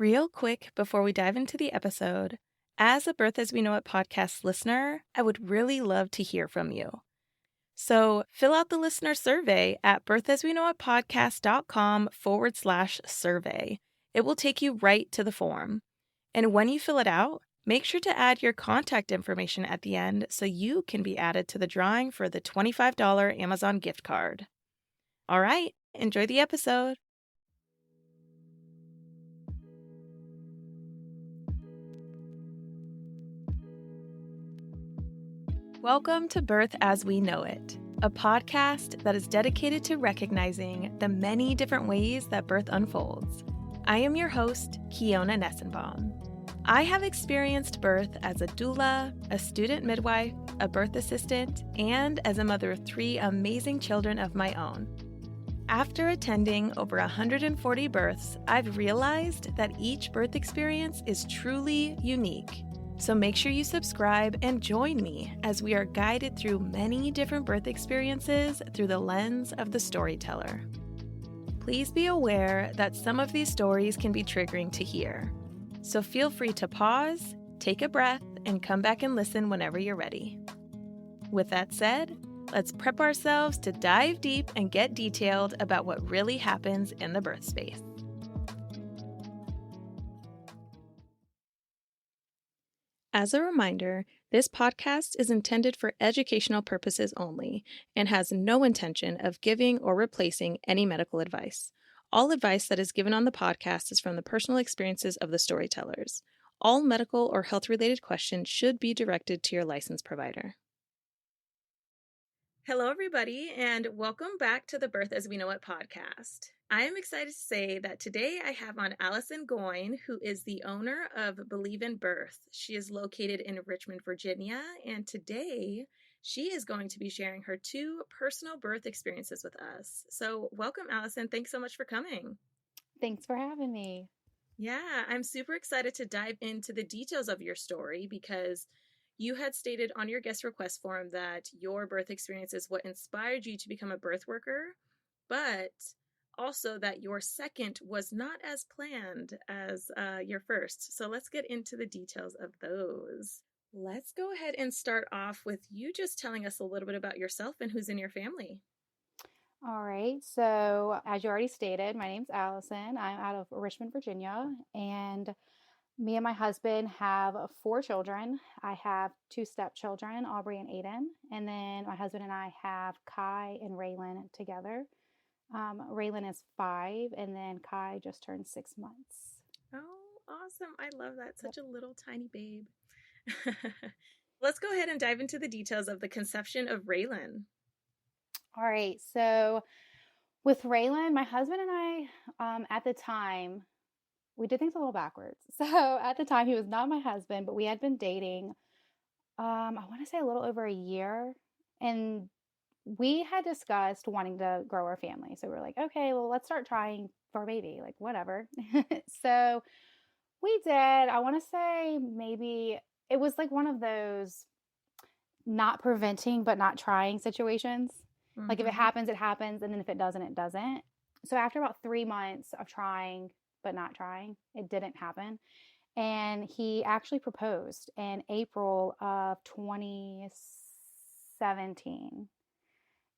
Real quick before we dive into the episode, as a Birth as We Know It podcast listener, I would really love to hear from you. So fill out the listener survey at birthasweknowitpodcast.com/survey. It will take you right to the form. And when you fill it out, make sure to add your contact information at the end so you can be added to the drawing for the $25 Amazon gift card. All right, enjoy the episode. Welcome to Birth as We Know It, a podcast that is dedicated to recognizing the many different ways that birth unfolds. I am your host, Kiona Nessenbaum. I have experienced birth as a doula, a student midwife, a birth assistant, and as a mother of 3 amazing children of my own. After attending over 140 births, I've realized that each birth experience is truly unique. So make sure you subscribe and join me as we are guided through many different birth experiences through the lens of the storyteller. Please be aware that some of these stories can be triggering to hear. So feel free to pause, take a breath, and come back and listen whenever you're ready. With that said, let's prep ourselves to dive deep and get detailed about what really happens in the birth space. As a reminder, this podcast is intended for educational purposes only and has no intention of giving or replacing any medical advice. All advice that is given on the podcast is from the personal experiences of the storytellers. All medical or health-related questions should be directed to your licensed provider. Hello, everybody, and welcome back to the Birth as We Know It podcast. I am excited to say that today I have on Allison Goyne, who is the owner of Believe in Birth. She is located in Richmond, Virginia, and today she is going to be sharing her 2 personal birth experiences with us. So welcome, Allison. Thanks so much for coming. Thanks for having me. Yeah, I'm super excited to dive into the details of your story because you had stated on your guest request form that your birth experience is what inspired you to become a birth worker, but also that your second was not as planned as your first. So let's get into the details of those. Let's go ahead and start off with you just telling us a little bit about yourself and who's in your family. All right. So, as you already stated, my name's Allison. I'm out of Richmond, Virginia, and me and my husband have 4 children. I have 2 stepchildren, Aubrey and Aiden, and then my husband and I have Kai and Raylan together. Raylan is 5, and then Kai just turned 6 months. Oh, awesome. I love that. Such a little tiny babe. Let's go ahead and dive into the details of the conception of Raylan. All right. So with Raylan, my husband and I, at the time, we did things a little backwards. So at the time, he was not my husband, but we had been dating, I want to say a little over a year. And we had discussed wanting to grow our family. So we were like, okay, well, let's start trying for a baby, like whatever. So we did. I want to say maybe it was like one of those not preventing but not trying situations. Mm-hmm. Like if it happens, it happens. And then if it doesn't, it doesn't. So after about 3 months of trying but not trying, it didn't happen. And he actually proposed in April of 2017.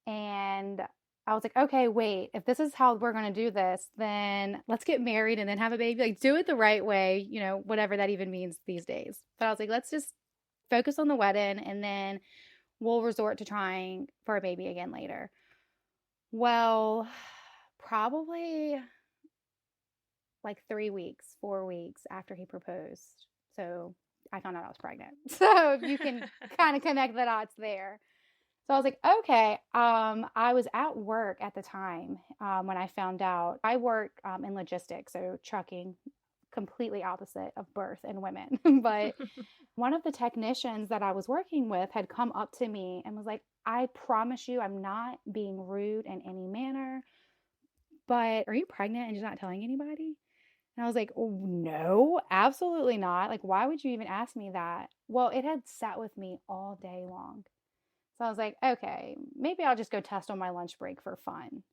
And I was like, okay, wait, if this is how we're going to do this, then let's get married and then have a baby. Like, do it the right way, you know, whatever that even means these days. But I was like, let's just focus on the wedding and then we'll resort to trying for a baby again later. Well, probably like 3 weeks, 4 weeks after he proposed. So I found out I was pregnant. So you can kind of connect the dots there. So I was like, okay. I was at work at the time when I found out. I work in logistics, so trucking, completely opposite of birth and women. But one of the technicians that I was working with had come up to me and was like, I promise you I'm not being rude in any manner, but are you pregnant and you're not telling anybody? And I was like, oh, no, absolutely not. Like, why would you even ask me that? Well, it had sat with me all day long. So I was like, okay, maybe I'll just go test on my lunch break for fun.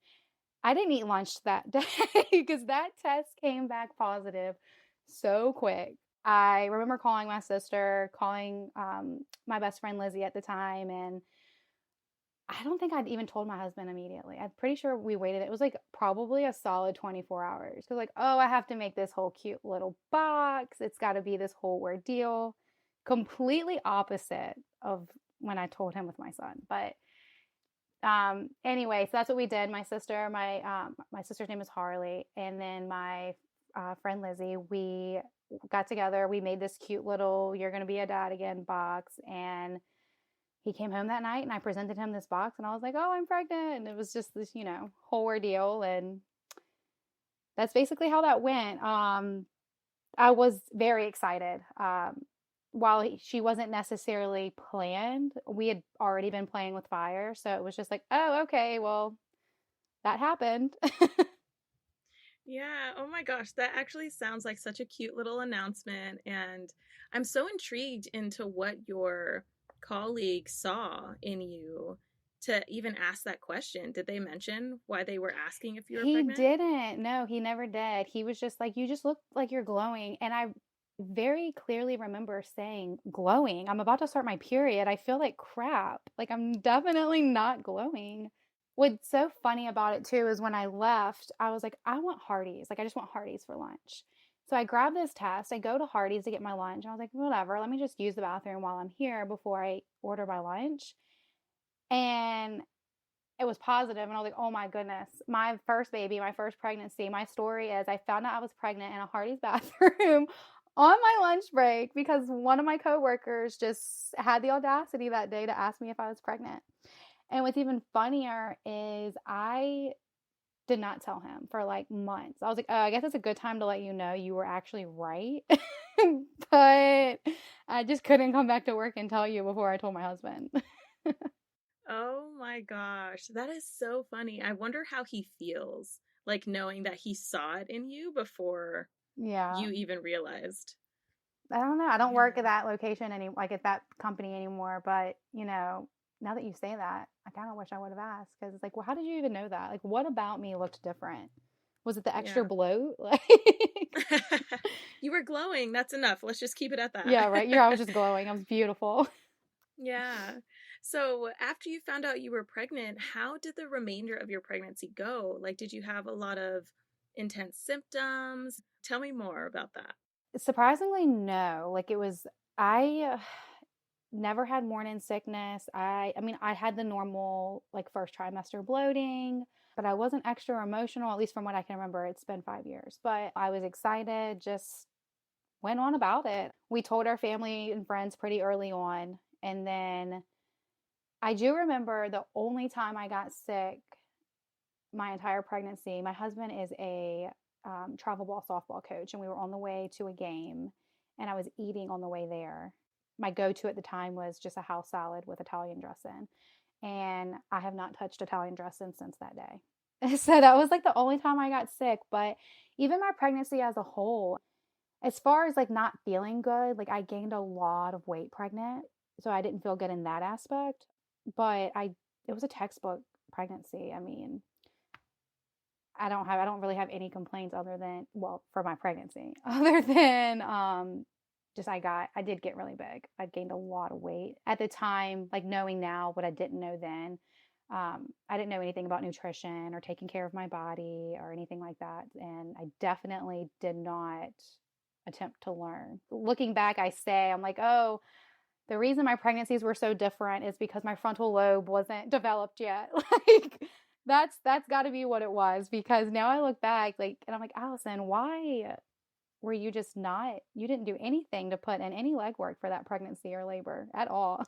I didn't eat lunch that day because that test came back positive so quick. I remember calling my sister, calling my best friend Lizzie at the time, and I don't think I'd even told my husband immediately. I'm pretty sure we waited. It was like probably a solid 24 hours. Because, like, oh, I have to make this whole cute little box. It's got to be this whole ordeal. Completely opposite of when I told him with my son. But anyway, so that's what we did. My sister's name is Harley, and then my friend Lizzie, we got together. We made this cute little "You're gonna be a dad again" box, and he came home that night, and I presented him this box, and I was like, "Oh, I'm pregnant," and it was just this, whole ordeal, and that's basically how that went. I was very excited. While she wasn't necessarily planned, we had already been playing with fire. So it was just like, oh, okay, well, that happened. Yeah. Oh my gosh. That actually sounds like such a cute little announcement. And I'm so intrigued into what your colleagues saw in you to even ask that question. Did they mention why they were asking if you were He pregnant? didn't. No, he never did. He was just like, you just look like you're glowing. And I very clearly remember saying, glowing. I'm about to start my period. I feel like crap. Like, I'm definitely not glowing. What's so funny about it too is when I left, I was like, I want Hardee's. Like, I just want Hardee's for lunch. So I grabbed this test. I go to Hardee's to get my lunch. I was like, whatever, let me just use the bathroom while I'm here before I order my lunch. And it was positive, and I was like, oh my goodness, my first baby, my first pregnancy. My story is I found out I was pregnant in a Hardee's bathroom on my lunch break because one of my coworkers just had the audacity that day to ask me if I was pregnant. And what's even funnier is I did not tell him for like months. I was like, oh, I guess it's a good time to let you know you were actually right. But I just couldn't come back to work and tell you before I told my husband. Oh my gosh. That is so funny. I wonder how he feels, like knowing that he saw it in you before Yeah. you even realized. I don't know. I don't work at Yeah. that location like at that company anymore. But, now that you say that, I kind of wish I would have asked because it's like, well, how did you even know that? Like, what about me looked different? Was it the extra Yeah. bloat? Like, You were glowing. That's enough. Let's just keep it at that. yeah, right. I was just glowing. I was beautiful. Yeah. So after you found out you were pregnant, how did the remainder of your pregnancy go? Like, did you have a lot of intense symptoms? Tell me more about that. Surprisingly, no. I never had morning sickness. I mean, I had the normal, like, first trimester bloating, but I wasn't extra emotional, at least from what I can remember. It's been 5 years, but I was excited, just went on about it. We told our family and friends pretty early on. And then I do remember the only time I got sick my entire pregnancy. My husband is a travel ball softball coach, and we were on the way to a game, and I was eating on the way there. My go to at the time was just a house salad with Italian dressing, and I have not touched Italian dressing since that day. So that was like the only time I got sick. But even my pregnancy as a whole, as far as like not feeling good, like I gained a lot of weight pregnant, so I didn't feel good in that aspect. But it was a textbook pregnancy. I mean, I don't really have any complaints other than, well, for my pregnancy, other than just I did get really big. I gained a lot of weight at the time, like knowing now what I didn't know then. I didn't know anything about nutrition or taking care of my body or anything like that, and I definitely did not attempt to learn. Looking back, I'm like, oh, the reason my pregnancies were so different is because my frontal lobe wasn't developed yet. Like, that's got to be what it was, because now I look back, like, and I'm like, Allison, why were you just not, you didn't do anything to put in any legwork for that pregnancy or labor at all.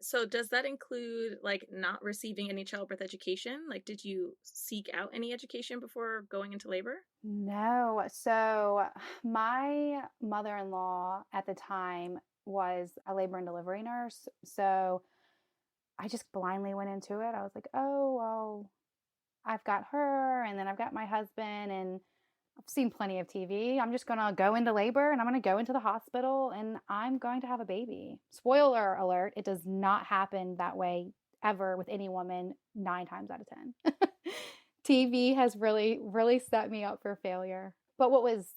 So does that include like not receiving any childbirth education? Like, did you seek out any education before going into labor? No. So my mother-in-law at the time was a labor and delivery nurse. So I just blindly went into it. I was like, oh, well, I've got her, and then I've got my husband, and I've seen plenty of TV. I'm just going to go into labor, and I'm going to go into the hospital, and I'm going to have a baby. Spoiler alert, it does not happen that way ever with any woman 9 times out of 10. TV has really, really set me up for failure. But what was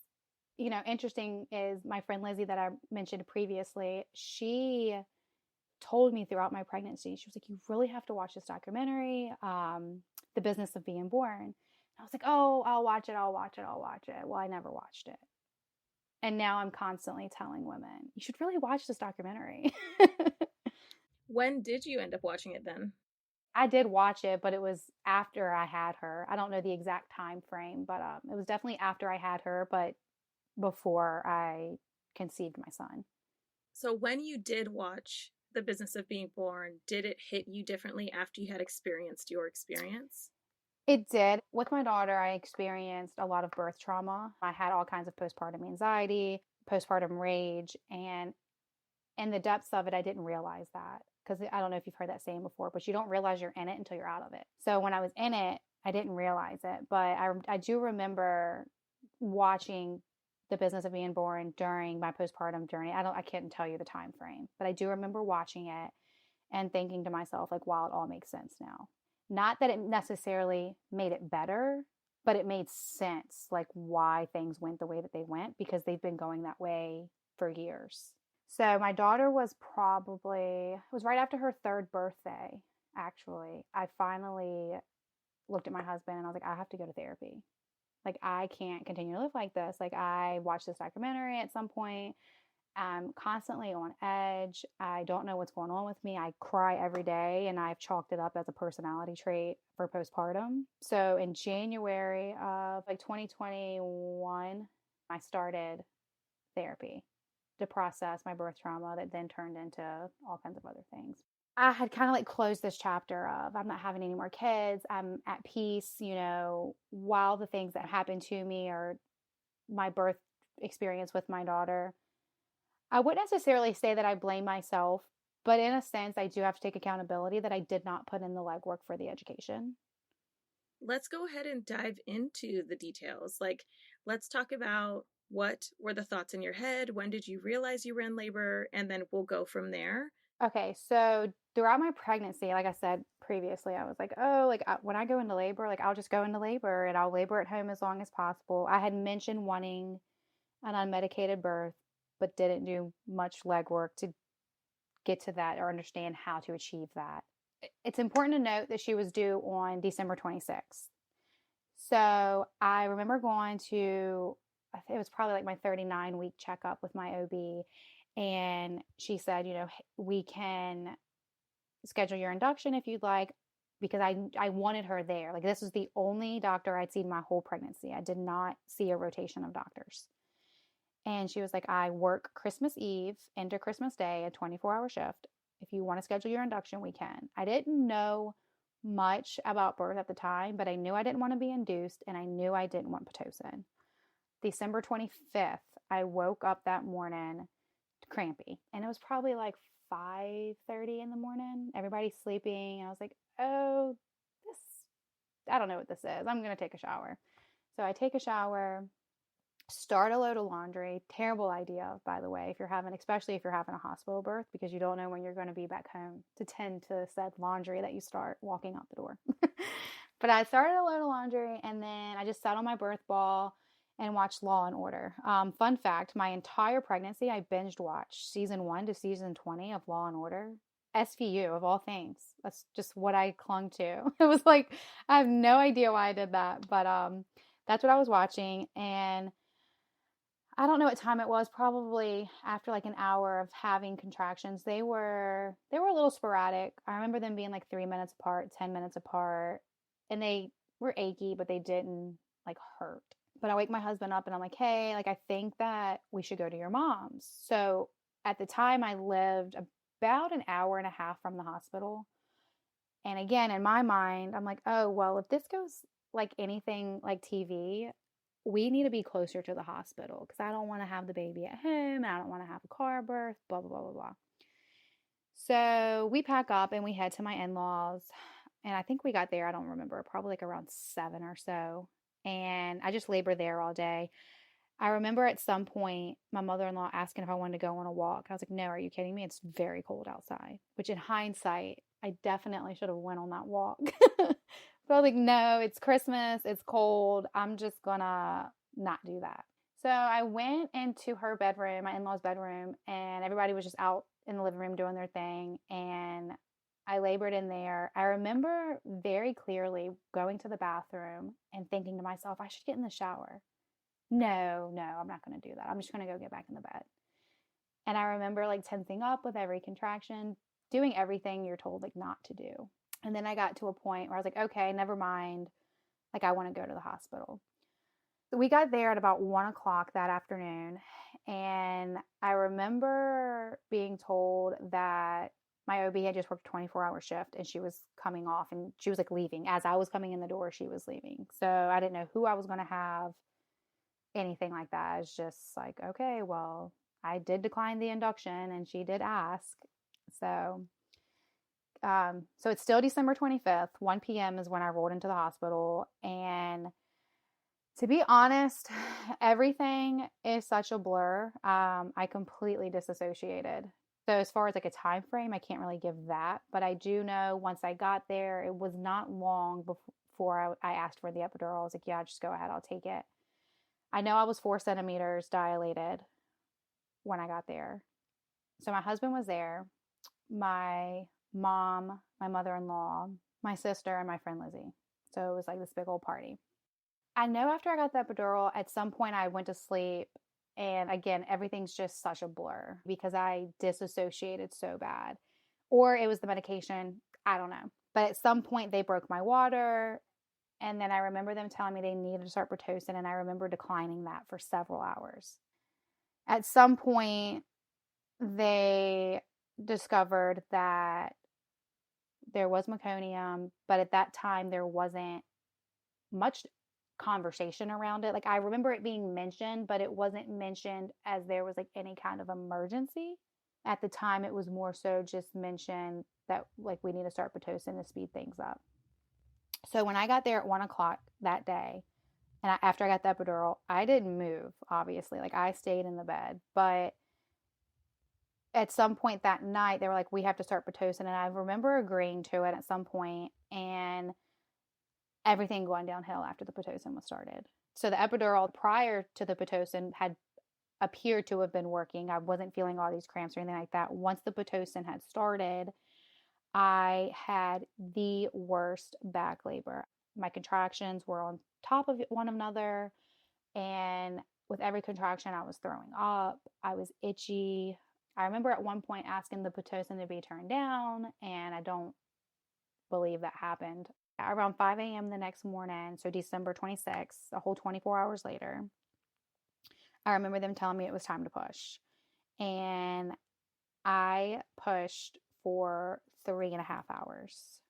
interesting is my friend Lizzie that I mentioned previously, she told me throughout my pregnancy, she was like, you really have to watch this documentary, The Business of Being Born. And I was like, oh, I'll watch it. Well, I never watched it. And now I'm constantly telling women, you should really watch this documentary. When did you end up watching it then? I did watch it, but it was after I had her. I don't know the exact time frame, but it was definitely after I had her, but before I conceived my son. So when you did watch The Business of Being Born, did it hit you differently after you had experienced your experience? It did. With my daughter, I experienced a lot of birth trauma. I had all kinds of postpartum anxiety, postpartum rage, and in the depths of it, I didn't realize that. Because I don't know if you've heard that saying before, but you don't realize you're in it until you're out of it. So when I was in it, I didn't realize it. But I do remember watching The Business of Being Born during my postpartum journey. I can't tell you the time frame, but I do remember watching it and thinking to myself, like, wow, it all makes sense now. Not that it necessarily made it better, but it made sense, like why things went the way that they went, because they've been going that way for years. So my daughter was it was right after her third birthday, actually. I finally looked at my husband and I was like, I have to go to therapy. Like, I can't continue to live like this. Like, I watched this documentary at some point. I'm constantly on edge. I don't know what's going on with me. I cry every day, and I've chalked it up as a personality trait for postpartum. So in January of 2021, I started therapy to process my birth trauma that then turned into all kinds of other things. I had kind of like closed this chapter of I'm not having any more kids. I'm at peace, while the things that happened to me or my birth experience with my daughter. I wouldn't necessarily say that I blame myself, but in a sense, I do have to take accountability that I did not put in the legwork for the education. Let's go ahead and dive into the details. Let's talk about what were the thoughts in your head? When did you realize you were in labor? And then we'll go from there. Okay, so throughout my pregnancy, like I said previously, I was like, oh, when I go into labor, like I'll just go into labor and I'll labor at home as long as possible. I had mentioned wanting an unmedicated birth, but didn't do much legwork to get to that or understand how to achieve that. It's important to note that she was due on December 26th. So I remember going to, I think it was probably like my 39-week checkup with my OB. And she said, we can schedule your induction if you'd like, because I wanted her there. Like, this was the only doctor I'd seen my whole pregnancy. I did not see a rotation of doctors. And she was like, I work Christmas Eve into Christmas Day, a 24-hour shift. If you want to schedule your induction, we can. I didn't know much about birth at the time, but I knew I didn't want to be induced, and I knew I didn't want Pitocin. December 25th, I woke up that morning crampy, and it was probably like 5:30 in the morning. Everybody's sleeping. I was like, oh, I don't know what this is. I'm going to take a shower. So I take a shower, start a load of laundry. Terrible idea, by the way, especially if you're having a hospital birth, because you don't know when you're going to be back home to tend to said laundry that you start walking out the door. But I started a load of laundry, and then I just sat on my birth ball and watched Law and Order. Fun fact, my entire pregnancy, I binged watched season 1 to season 20 of Law and Order. SVU, of all things. That's just what I clung to. It was like, I have no idea why I did that, but that's what I was watching. And I don't know what time it was, probably after like an hour of having contractions. They were a little sporadic. I remember them being like 3 minutes apart, 10 minutes apart, and they were achy, but they didn't like hurt. But I wake my husband up and I'm like, hey, like, I think that we should go to your mom's. So at the time, I lived about an hour and a half from the hospital. And again, in my mind, I'm like, oh, well, if this goes like anything like TV, we need to be closer to the hospital, because I don't want to have the baby at home, and I don't want to have a car birth, blah, blah, blah, blah, blah. So we pack up and we head to my in-laws. And I think we got there, I don't remember, probably like around 7 or so. And I just labored there all day. I remember at some point my mother-in-law asking if I wanted to go on a walk. I was like, no, are you kidding me? It's very cold outside. Which in hindsight, I definitely should have went on that walk. But I was like, no, it's Christmas, it's cold. I'm just gonna not do that. So I went into her bedroom, my in-laws' bedroom, and everybody was just out in the living room doing their thing. And I labored in there. I remember very clearly going to the bathroom and thinking to myself, I should get in the shower. No, I'm not going to do that. I'm just going to go get back in the bed. And I remember like tensing up with every contraction, doing everything you're told like not to do. And then I got to a point where I was like, okay, never mind. Like, I want to go to the hospital. We got there at about 1 o'clock that afternoon. And I remember being told that my OB had just worked a 24-hour shift and she was coming off and she was like leaving. As I was coming in the door, she was leaving. So I didn't know who I was going to have, anything like that. It's just like, okay, well, I did decline the induction and she did ask. So so it's still December 25th, 1 p.m. is when I rolled into the hospital. And to be honest, everything is such a blur. I completely disassociated. So as far as like a time frame, I can't really give that. But I do know once I got there, it was not long before I asked for the epidural. I was like, yeah, just go ahead. I'll take it. I know I was 4 centimeters dilated when I got there. So my husband was there, my mom, my mother-in-law, my sister, and my friend Lizzie. So it was like this big old party. I know after I got the epidural, at some point I went to sleep. And again, everything's just such a blur because I disassociated so bad. Or it was the medication. I don't know. But at some point they broke my water. And then I remember them telling me they needed to start Pitocin. And I remember declining that for several hours. At some point, they discovered that there was meconium, but at that time there wasn't much conversation around it. Like, I remember it being mentioned, but it wasn't mentioned as there was like any kind of emergency. At the time, it was more so just mentioned that like we need to start Pitocin to speed things up. So when I got there at 1 o'clock that day, and after I got the epidural, I didn't move, obviously. Like, I stayed in the bed. But at some point that night, they were like, we have to start Pitocin. And I remember agreeing to it at some point and everything going downhill after the Pitocin was started. So the epidural prior to the Pitocin had appeared to have been working. I wasn't feeling all these cramps or anything like that. Once the Pitocin had started, I had the worst back labor. My contractions were on top of one another. And with every contraction, I was throwing up. I was itchy. I remember at one point asking the Pitocin to be turned down, and I don't believe that happened. Around 5 a.m. the next morning, so December 26th, a whole 24 hours later, I remember them telling me it was time to push. And I pushed for 3.5 hours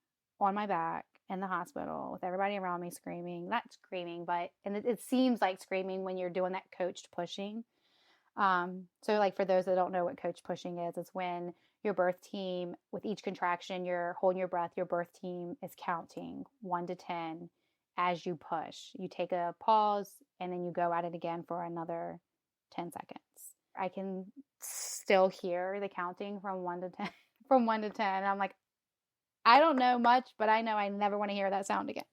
on my back in the hospital with everybody around me screaming. Not screaming, but and it seems like screaming when you're doing that coached pushing. So like for those that don't know what coach pushing is, it's when your birth team, with each contraction, you're holding your breath, your birth team is counting 1 to 10 as you push. You take a pause and then you go at it again for another 10 seconds. I can still hear the counting from 1 to 10, from 1 to 10. And I'm like, I don't know much, but I know I never want to hear that sound again.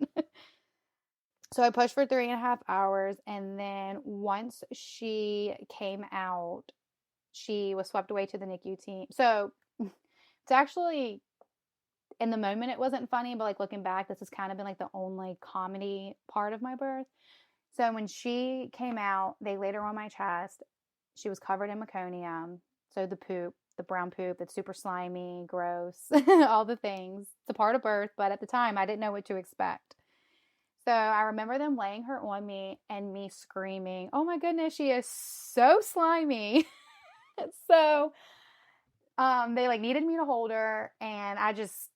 So I pushed for 3.5 hours, and then once she came out, she was swept away to the NICU team. So it's actually, in the moment, it wasn't funny, but like looking back, this has kind of been like the only comedy part of my birth. So when she came out, they laid her on my chest. She was covered in meconium. So the poop, the brown poop that's super slimy, gross, all the things. It's a part of birth, but at the time I didn't know what to expect. So I remember them laying her on me and me screaming, oh my goodness, she is so slimy. So they like needed me to hold her, and I just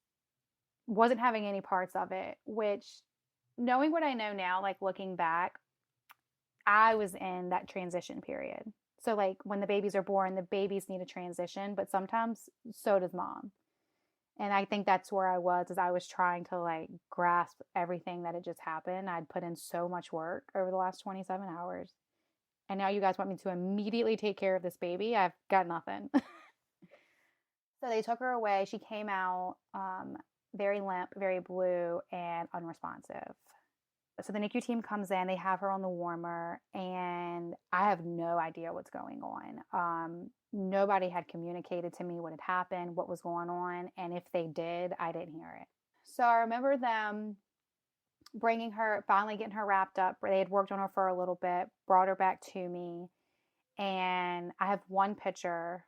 wasn't having any parts of it, which, knowing what I know now, like looking back, I was in that transition period. So like when the babies are born, the babies need a transition, but sometimes so does mom. And I think that's where I was, as I was trying to like grasp everything that had just happened. I'd put in so much work over the last 27 hours. And now you guys want me to immediately take care of this baby? I've got nothing. So they took her away. She came out very limp, very blue, and unresponsive. So the NICU team comes in, they have her on the warmer, and I have no idea what's going on. Nobody had communicated to me what had happened, what was going on, and if they did, I didn't hear it. So I remember them bringing her, finally getting her wrapped up. They had worked on her for a little bit, brought her back to me, and I have one picture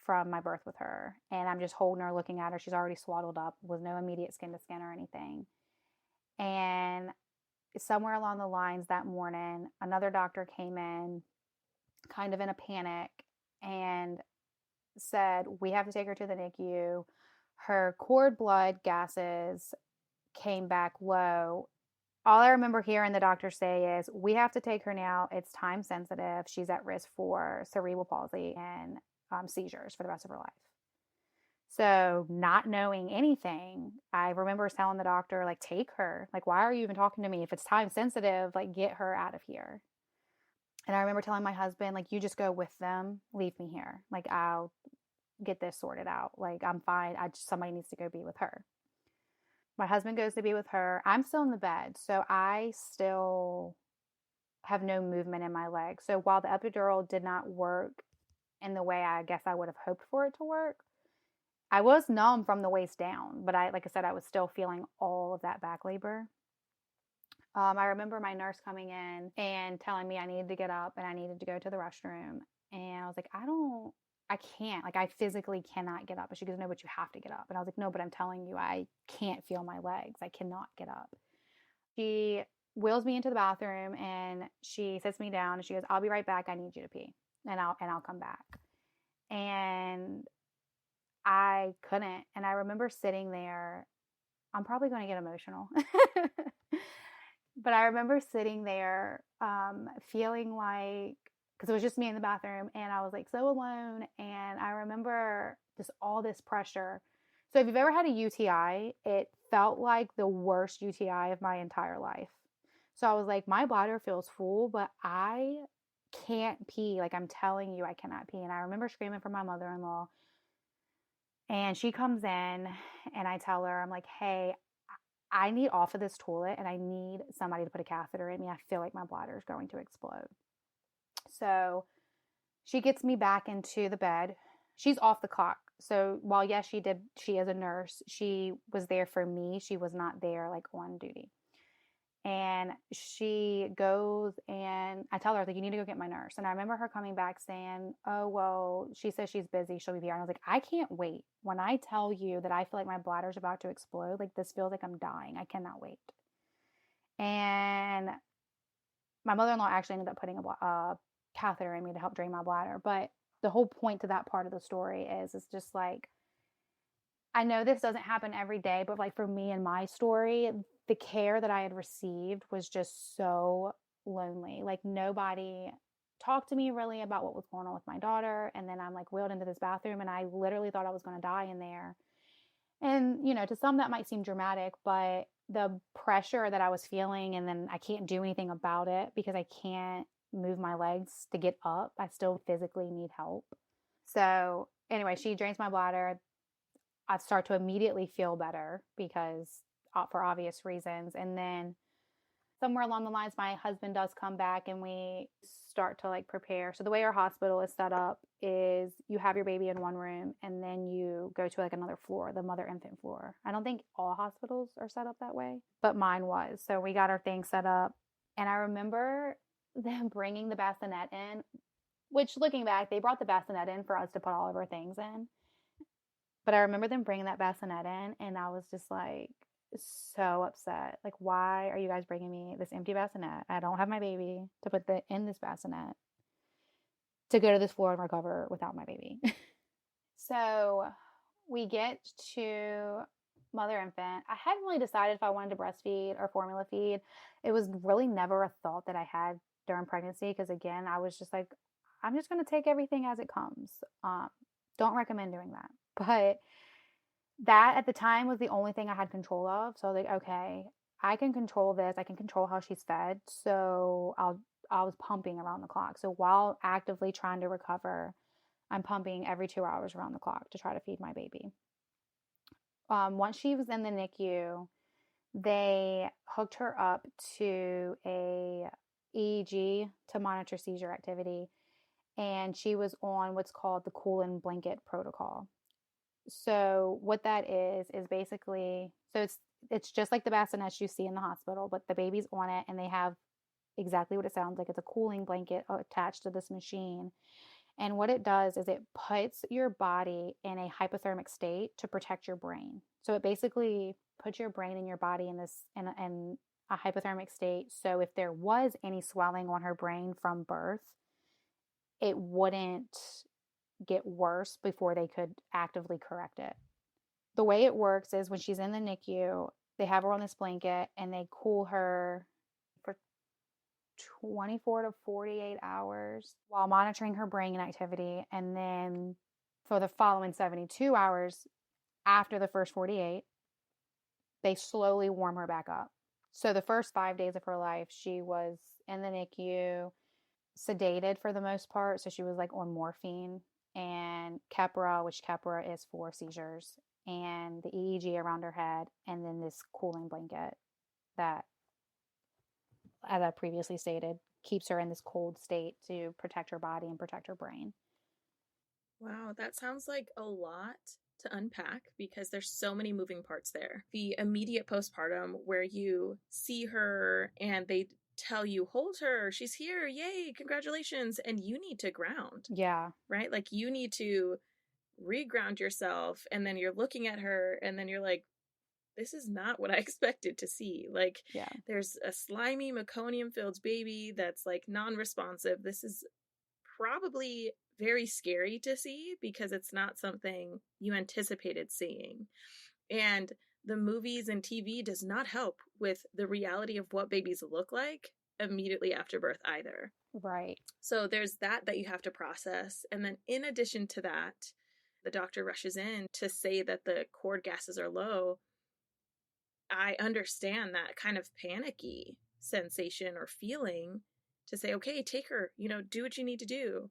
from my birth with her, and I'm just holding her, looking at her. She's already swaddled up, with no immediate skin to skin or anything. And somewhere along the lines that morning, another doctor came in kind of in a panic and said, we have to take her to the NICU. Her cord blood gases came back low. All I remember hearing the doctor say is, we have to take her now. It's time sensitive. She's at risk for cerebral palsy and seizures for the rest of her life. So not knowing anything, I remember telling the doctor, like, take her. Like, why are you even talking to me? If it's time sensitive, like, get her out of here. And I remember telling my husband, like, you just go with them. Leave me here. Like, I'll get this sorted out. Like, I'm fine. Somebody needs to go be with her. My husband goes to be with her. I'm still in the bed. So I still have no movement in my leg. So while the epidural did not work in the way I guess I would have hoped for it to work, I was numb from the waist down, but like I said, I was still feeling all of that back labor. I remember my nurse coming in and telling me I needed to get up and I needed to go to the restroom. And I was like, I can't, like, I physically cannot get up. And she goes, no, but you have to get up. And I was like, no, but I'm telling you, I can't feel my legs. I cannot get up. She wheels me into the bathroom and she sits me down and she goes, I'll be right back. I need you to pee and I'll come back. And I couldn't. And I remember sitting there. I'm probably going to get emotional. But I remember sitting there feeling like, because it was just me in the bathroom and I was like so alone. And I remember just all this pressure. So if you've ever had a UTI, it felt like the worst UTI of my entire life. So I was like, my bladder feels full, but I can't pee. Like, I'm telling you, I cannot pee. And I remember screaming for my mother-in-law. And she comes in and I tell her, I'm like, hey, I need off of this toilet and I need somebody to put a catheter in me. I feel like my bladder is going to explode. So she gets me back into the bed. She's off the clock. So while, yes, she is a nurse, she was there for me. She was not there like on duty. And she goes and I tell her, like, you need to go get my nurse. And I remember her coming back saying, oh, well, she says she's busy. She'll be here. And I was like, I can't wait. When I tell you that I feel like my bladder's about to explode, like, this feels like I'm dying. I cannot wait. And my mother-in-law actually ended up putting a catheter in me to help drain my bladder. But the whole point to that part of the story is just like, I know this doesn't happen every day, but like for me and my story, the care that I had received was just so lonely. Like, nobody talked to me really about what was going on with my daughter. And then I'm like wheeled into this bathroom and I literally thought I was going to die in there. And, to some that might seem dramatic, but the pressure that I was feeling, and then I can't do anything about it because I can't move my legs to get up. I still physically need help. So anyway, she drains my bladder. I start to immediately feel better because for obvious reasons. And then somewhere along the lines, my husband does come back and we start to like prepare. So the way our hospital is set up is you have your baby in one room and then you go to like another floor, the mother infant floor. I don't think all hospitals are set up that way, but mine was. So we got our thing set up and I remember them bringing the bassinet in, which looking back, they brought the bassinet in for us to put all of our things in. But I remember them bringing that bassinet in and I was just like so upset. Like, why are you guys bringing me this empty bassinet? I don't have my baby to put in this bassinet to go to this floor and recover without my baby. So we get to mother infant. I hadn't really decided if I wanted to breastfeed or formula feed. It was really never a thought that I had during pregnancy because, again, I was just like, I'm just going to take everything as it comes. Don't recommend doing that. But that at the time was the only thing I had control of. So I was like, okay, I can control this. I can control how she's fed. So I was pumping around the clock. So while actively trying to recover, I'm pumping every 2 hours around the clock to try to feed my baby. Once she was in the NICU, They hooked her up to a EEG to monitor seizure activity, and she was on what's called the cooling blanket protocol. So what that is basically, so it's just like the bassinets you see in the hospital, but the baby's on it and they have exactly what it sounds like. It's a cooling blanket attached to this machine. And what it does is it puts your body in a hypothermic state to protect your brain. So it basically puts your brain and your body in a hypothermic state. So if there was any swelling on her brain from birth, it wouldn't get worse before they could actively correct it. The way it works is when she's in the NICU, they have her on this blanket and they cool her for 24 to 48 hours while monitoring her brain activity. And then for the following 72 hours after the first 48, they slowly warm her back up. So the first 5 days of her life, she was in the NICU, sedated for the most part. So she was like on morphine and Keppra, which Keppra is for seizures, and the EEG around her head, and then this cooling blanket that, as I previously stated, keeps her in this cold state to protect her body and protect her brain. Wow, that sounds like a lot to unpack because there's so many moving parts there. The immediate postpartum where you see her and they tell you, hold her, she's here, yay, congratulations, and you need to ground. Yeah. Right? Like you need to reground yourself, and then you're looking at her and then you're like, this is not what I expected to see. Like, Yeah. There's a slimy meconium-filled baby that's like non-responsive. This is probably very scary to see because it's not something you anticipated seeing. And the movies and TV does not help with the reality of what babies look like immediately after birth either. Right. So there's that you have to process. And then in addition to that, the doctor rushes in to say that the cord gases are low. I understand that kind of panicky sensation or feeling to say, okay, take her, do what you need to do.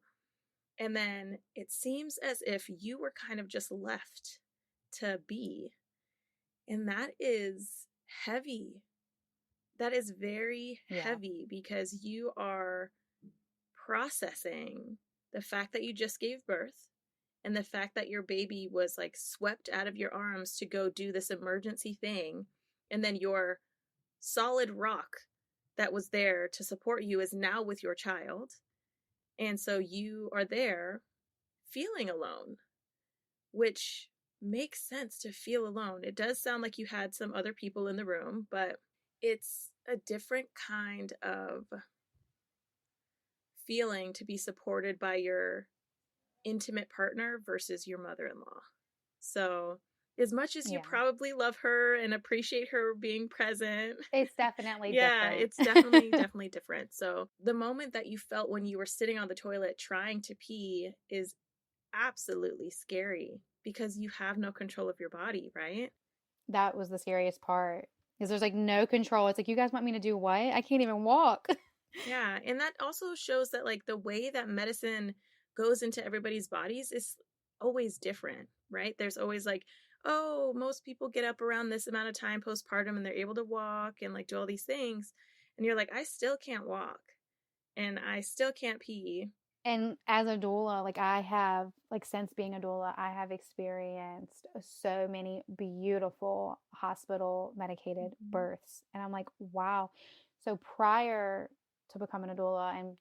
And then it seems as if you were kind of just left to be. And that is heavy. That is very heavy because you are processing the fact that you just gave birth and the fact that your baby was like swept out of your arms to go do this emergency thing. And then your solid rock that was there to support you is now with your child. And so you are there feeling alone, which makes sense to feel alone. It does sound like you had some other people in the room, but it's a different kind of feeling to be supported by your intimate partner versus your mother-in-law. So as much as you probably love her and appreciate her being present, it's definitely different. It's definitely different. So the moment that you felt when you were sitting on the toilet trying to pee is absolutely scary because you have no control of your body, right? That was the scariest part, is there's like no control. It's like, you guys want me to do what? I can't even walk. Yeah, and that also shows that like the way that medicine goes into everybody's bodies is always different, right? There's always like, oh, most people get up around this amount of time postpartum and they're able to walk and like do all these things. And you're like, I still can't walk and I still can't pee. And as a doula, like I have, like since being a doula, I have experienced so many beautiful hospital medicated births. And I'm like, wow. So prior to becoming a doula and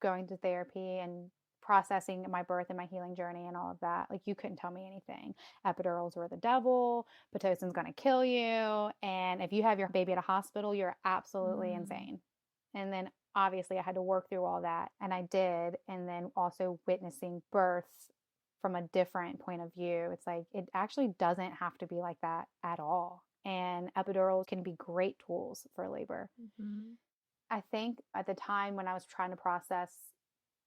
going to therapy and processing my birth and my healing journey and all of that, like you couldn't tell me anything. Epidurals were the devil, Pitocin's going to kill you. And if you have your baby at a hospital, you're absolutely insane. And then obviously I had to work through all that, and I did. And then also witnessing births from a different point of view, it's like it actually doesn't have to be like that at all. And epidurals can be great tools for labor. I think at the time when I was trying to process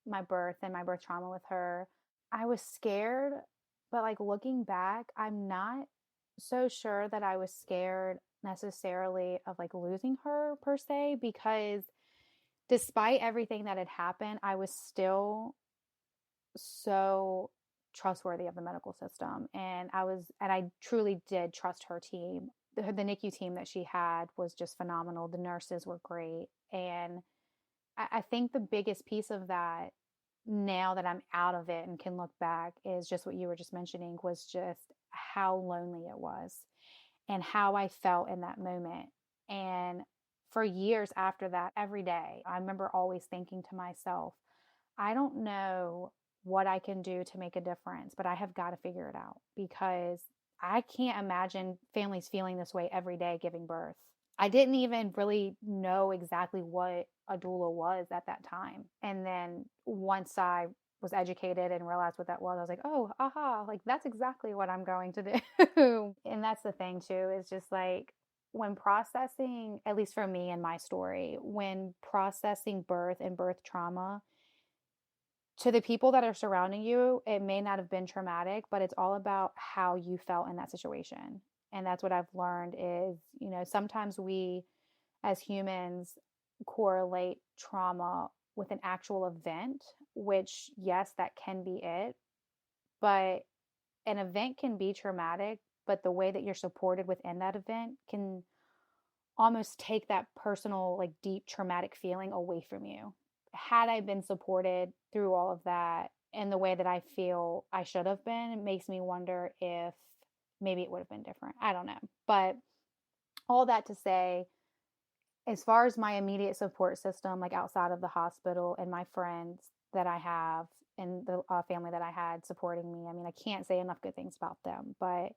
my birth and my birth trauma with her, I was scared, but like looking back, I'm not so sure that I was scared necessarily of like losing her per se, because despite everything that had happened, I was still so trustworthy of the medical system. And I truly did trust her team. the NICU team that she had was just phenomenal. The nurses were great. And I think the biggest piece of that, now that I'm out of it and can look back, is just what you were just mentioning, was just how lonely it was and how I felt in that moment. And for years after that, every day, I remember always thinking to myself, I don't know what I can do to make a difference, but I have got to figure it out, because I can't imagine families feeling this way every day giving birth. I didn't even really know exactly what a doula was at that time. And then once I was educated and realized what that was, I was like, oh, aha, like that's exactly what I'm going to do. And that's the thing too, is just like, when processing, at least for me and my story, when processing birth and birth trauma, to the people that are surrounding you, it may not have been traumatic, but it's all about how you felt in that situation. And that's what I've learned is, sometimes we as humans correlate trauma with an actual event, which, yes, that can be it. But an event can be traumatic, but the way that you're supported within that event can almost take that personal, like deep traumatic feeling away from you. Had I been supported through all of that in the way that I feel I should have been, it makes me wonder if maybe it would have been different. I don't know. But all that to say, as far as my immediate support system, like outside of the hospital and my friends that I have and the family that I had supporting me, I mean, I can't say enough good things about them. But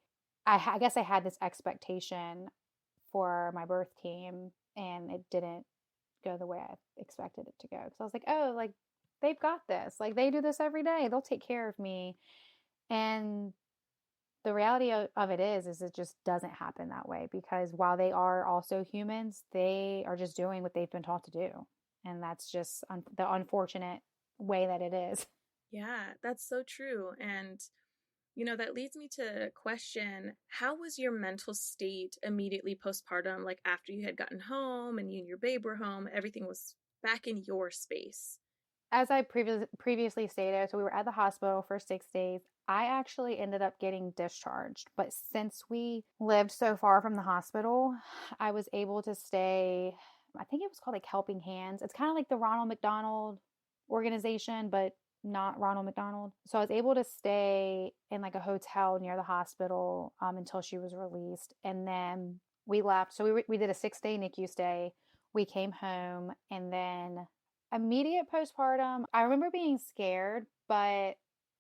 I guess I had this expectation for my birth team, and it didn't go the way I expected it to go. Because I was like, oh, like they've got this. Like they do this every day. They'll take care of me. And the reality of it is it just doesn't happen that way, because while they are also humans, they are just doing what they've been taught to do. And that's just the unfortunate way that it is. Yeah, that's so true. And that leads me to question, how was your mental state immediately postpartum, like after you had gotten home and you and your babe were home, everything was back in your space? As I previously stated, so we were at the hospital for 6 days. I actually ended up getting discharged. But since we lived so far from the hospital, I was able to stay, I think it was called like Helping Hands. It's kind of like the Ronald McDonald organization, but not Ronald McDonald. So I was able to stay in like a hotel near the hospital until she was released. And then we left. So we did a 6-day NICU stay. We came home, and then immediate postpartum, I remember being scared, but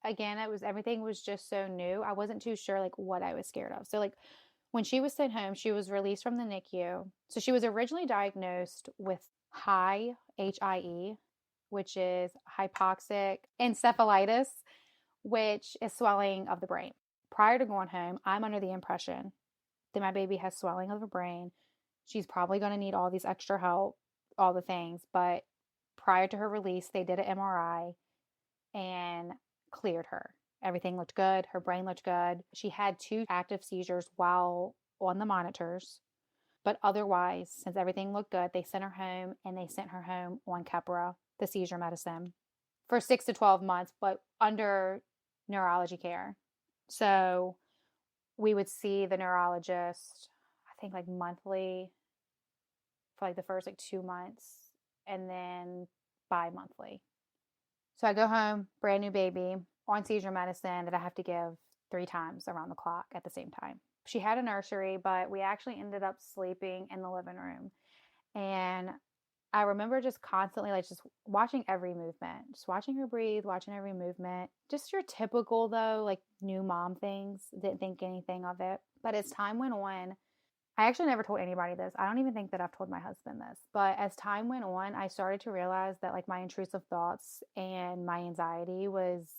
again, everything was just so new. I wasn't too sure like what I was scared of. So like when she was sent home, she was released from the NICU. So she was originally diagnosed with HIE, which is hypoxic encephalitis, which is swelling of the brain. Prior to going home, I'm under the impression that my baby has swelling of the brain. She's probably going to need all these extra help, all the things. But prior to her release, they did an MRI and cleared her. Everything looked good. Her brain looked good. She had 2 active seizures while on the monitors. But otherwise, since everything looked good, they sent her home, and they sent her home on Keppra, the seizure medicine, for 6 to 12 months, but under neurology care. So we would see the neurologist, I think like monthly for like the first like 2 months, and then bi-monthly. So I go home, brand new baby, on seizure medicine that I have to give 3 times around the clock at the same time. She had a nursery, but we actually ended up sleeping in the living room. And I remember just constantly like just watching every movement, just watching her breathe, watching every movement. Just your typical though, like new mom things. Didn't think anything of it. But as time went on, I actually never told anybody this. I don't even think that I've told my husband this. But as time went on, I started to realize that like my intrusive thoughts and my anxiety was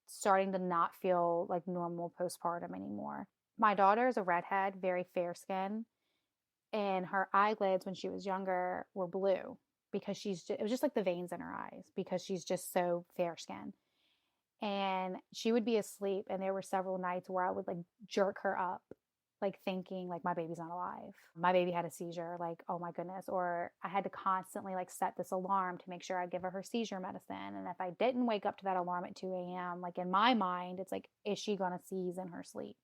starting to not feel like normal postpartum anymore. My daughter is a redhead, very fair skin, and her eyelids when she was younger were blue because it was just like the veins in her eyes because she's just so fair skinned. And she would be asleep, and there were several nights where I would like jerk her up, like thinking like my baby's not alive. My baby had a seizure, like, oh my goodness. Or I had to constantly like set this alarm to make sure I give her seizure medicine. And if I didn't wake up to that alarm at 2 a.m., like in my mind, it's like, is she going to seize in her sleep?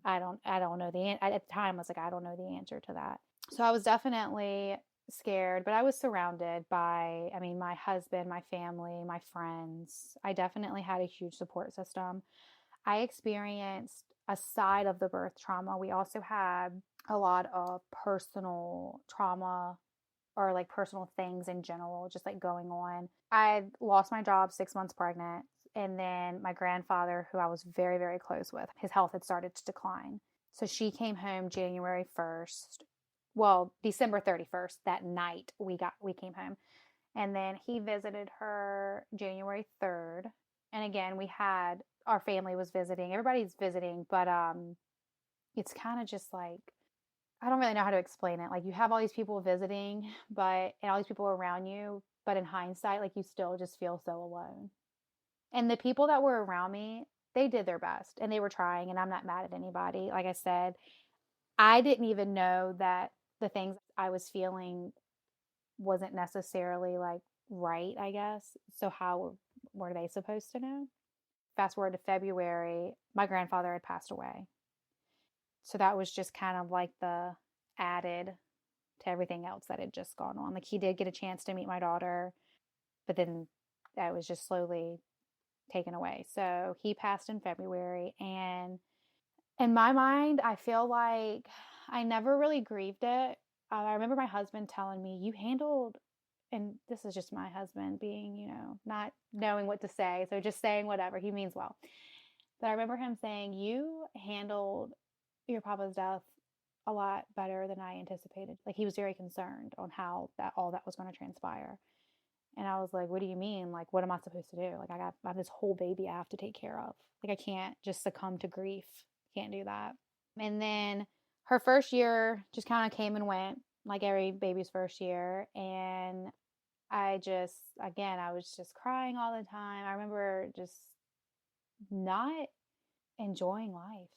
I don't know at the time I was like, I don't know the answer to that. So I was definitely scared, but I was surrounded by, I mean, my husband, my family, my friends. I definitely had a huge support system. I experienced a side of the birth trauma. We also had a lot of personal trauma or like personal things in general, just like going on. I lost my job 6 months pregnant. And then my grandfather, who I was very, very close with, his health had started to decline. So she came home January 1st. Well, December 31st, that night we came home. And then he visited her January 3rd. And again, we had our family was visiting. Everybody's visiting, but it's kind of just like I don't really know how to explain it. Like you have all these people visiting, and all these people around you, but in hindsight, like you still just feel so alone. And the people that were around me, they did their best and they were trying, and I'm not mad at anybody. Like I said, I didn't even know that the things I was feeling wasn't necessarily like right, I guess. So how were they supposed to know? Fast forward to February, my grandfather had passed away. So that was just kind of like the added to everything else that had just gone on. Like he did get a chance to meet my daughter, but then that was just slowly taken away. So he passed in February. And in my mind, I feel like I never really grieved it. I remember my husband telling me, you handled, and this is just my husband being, not knowing what to say. So just saying whatever, he means well. But I remember him saying, you handled your papa's death a lot better than I anticipated. Like he was very concerned on how all that was going to transpire. And I was like, what do you mean? Like, what am I supposed to do? Like I have this whole baby I have to take care of. Like I can't just succumb to grief. Can't do that. And then her first year just kind of came and went like every baby's first year. And I was just crying all the time. I remember just not enjoying life.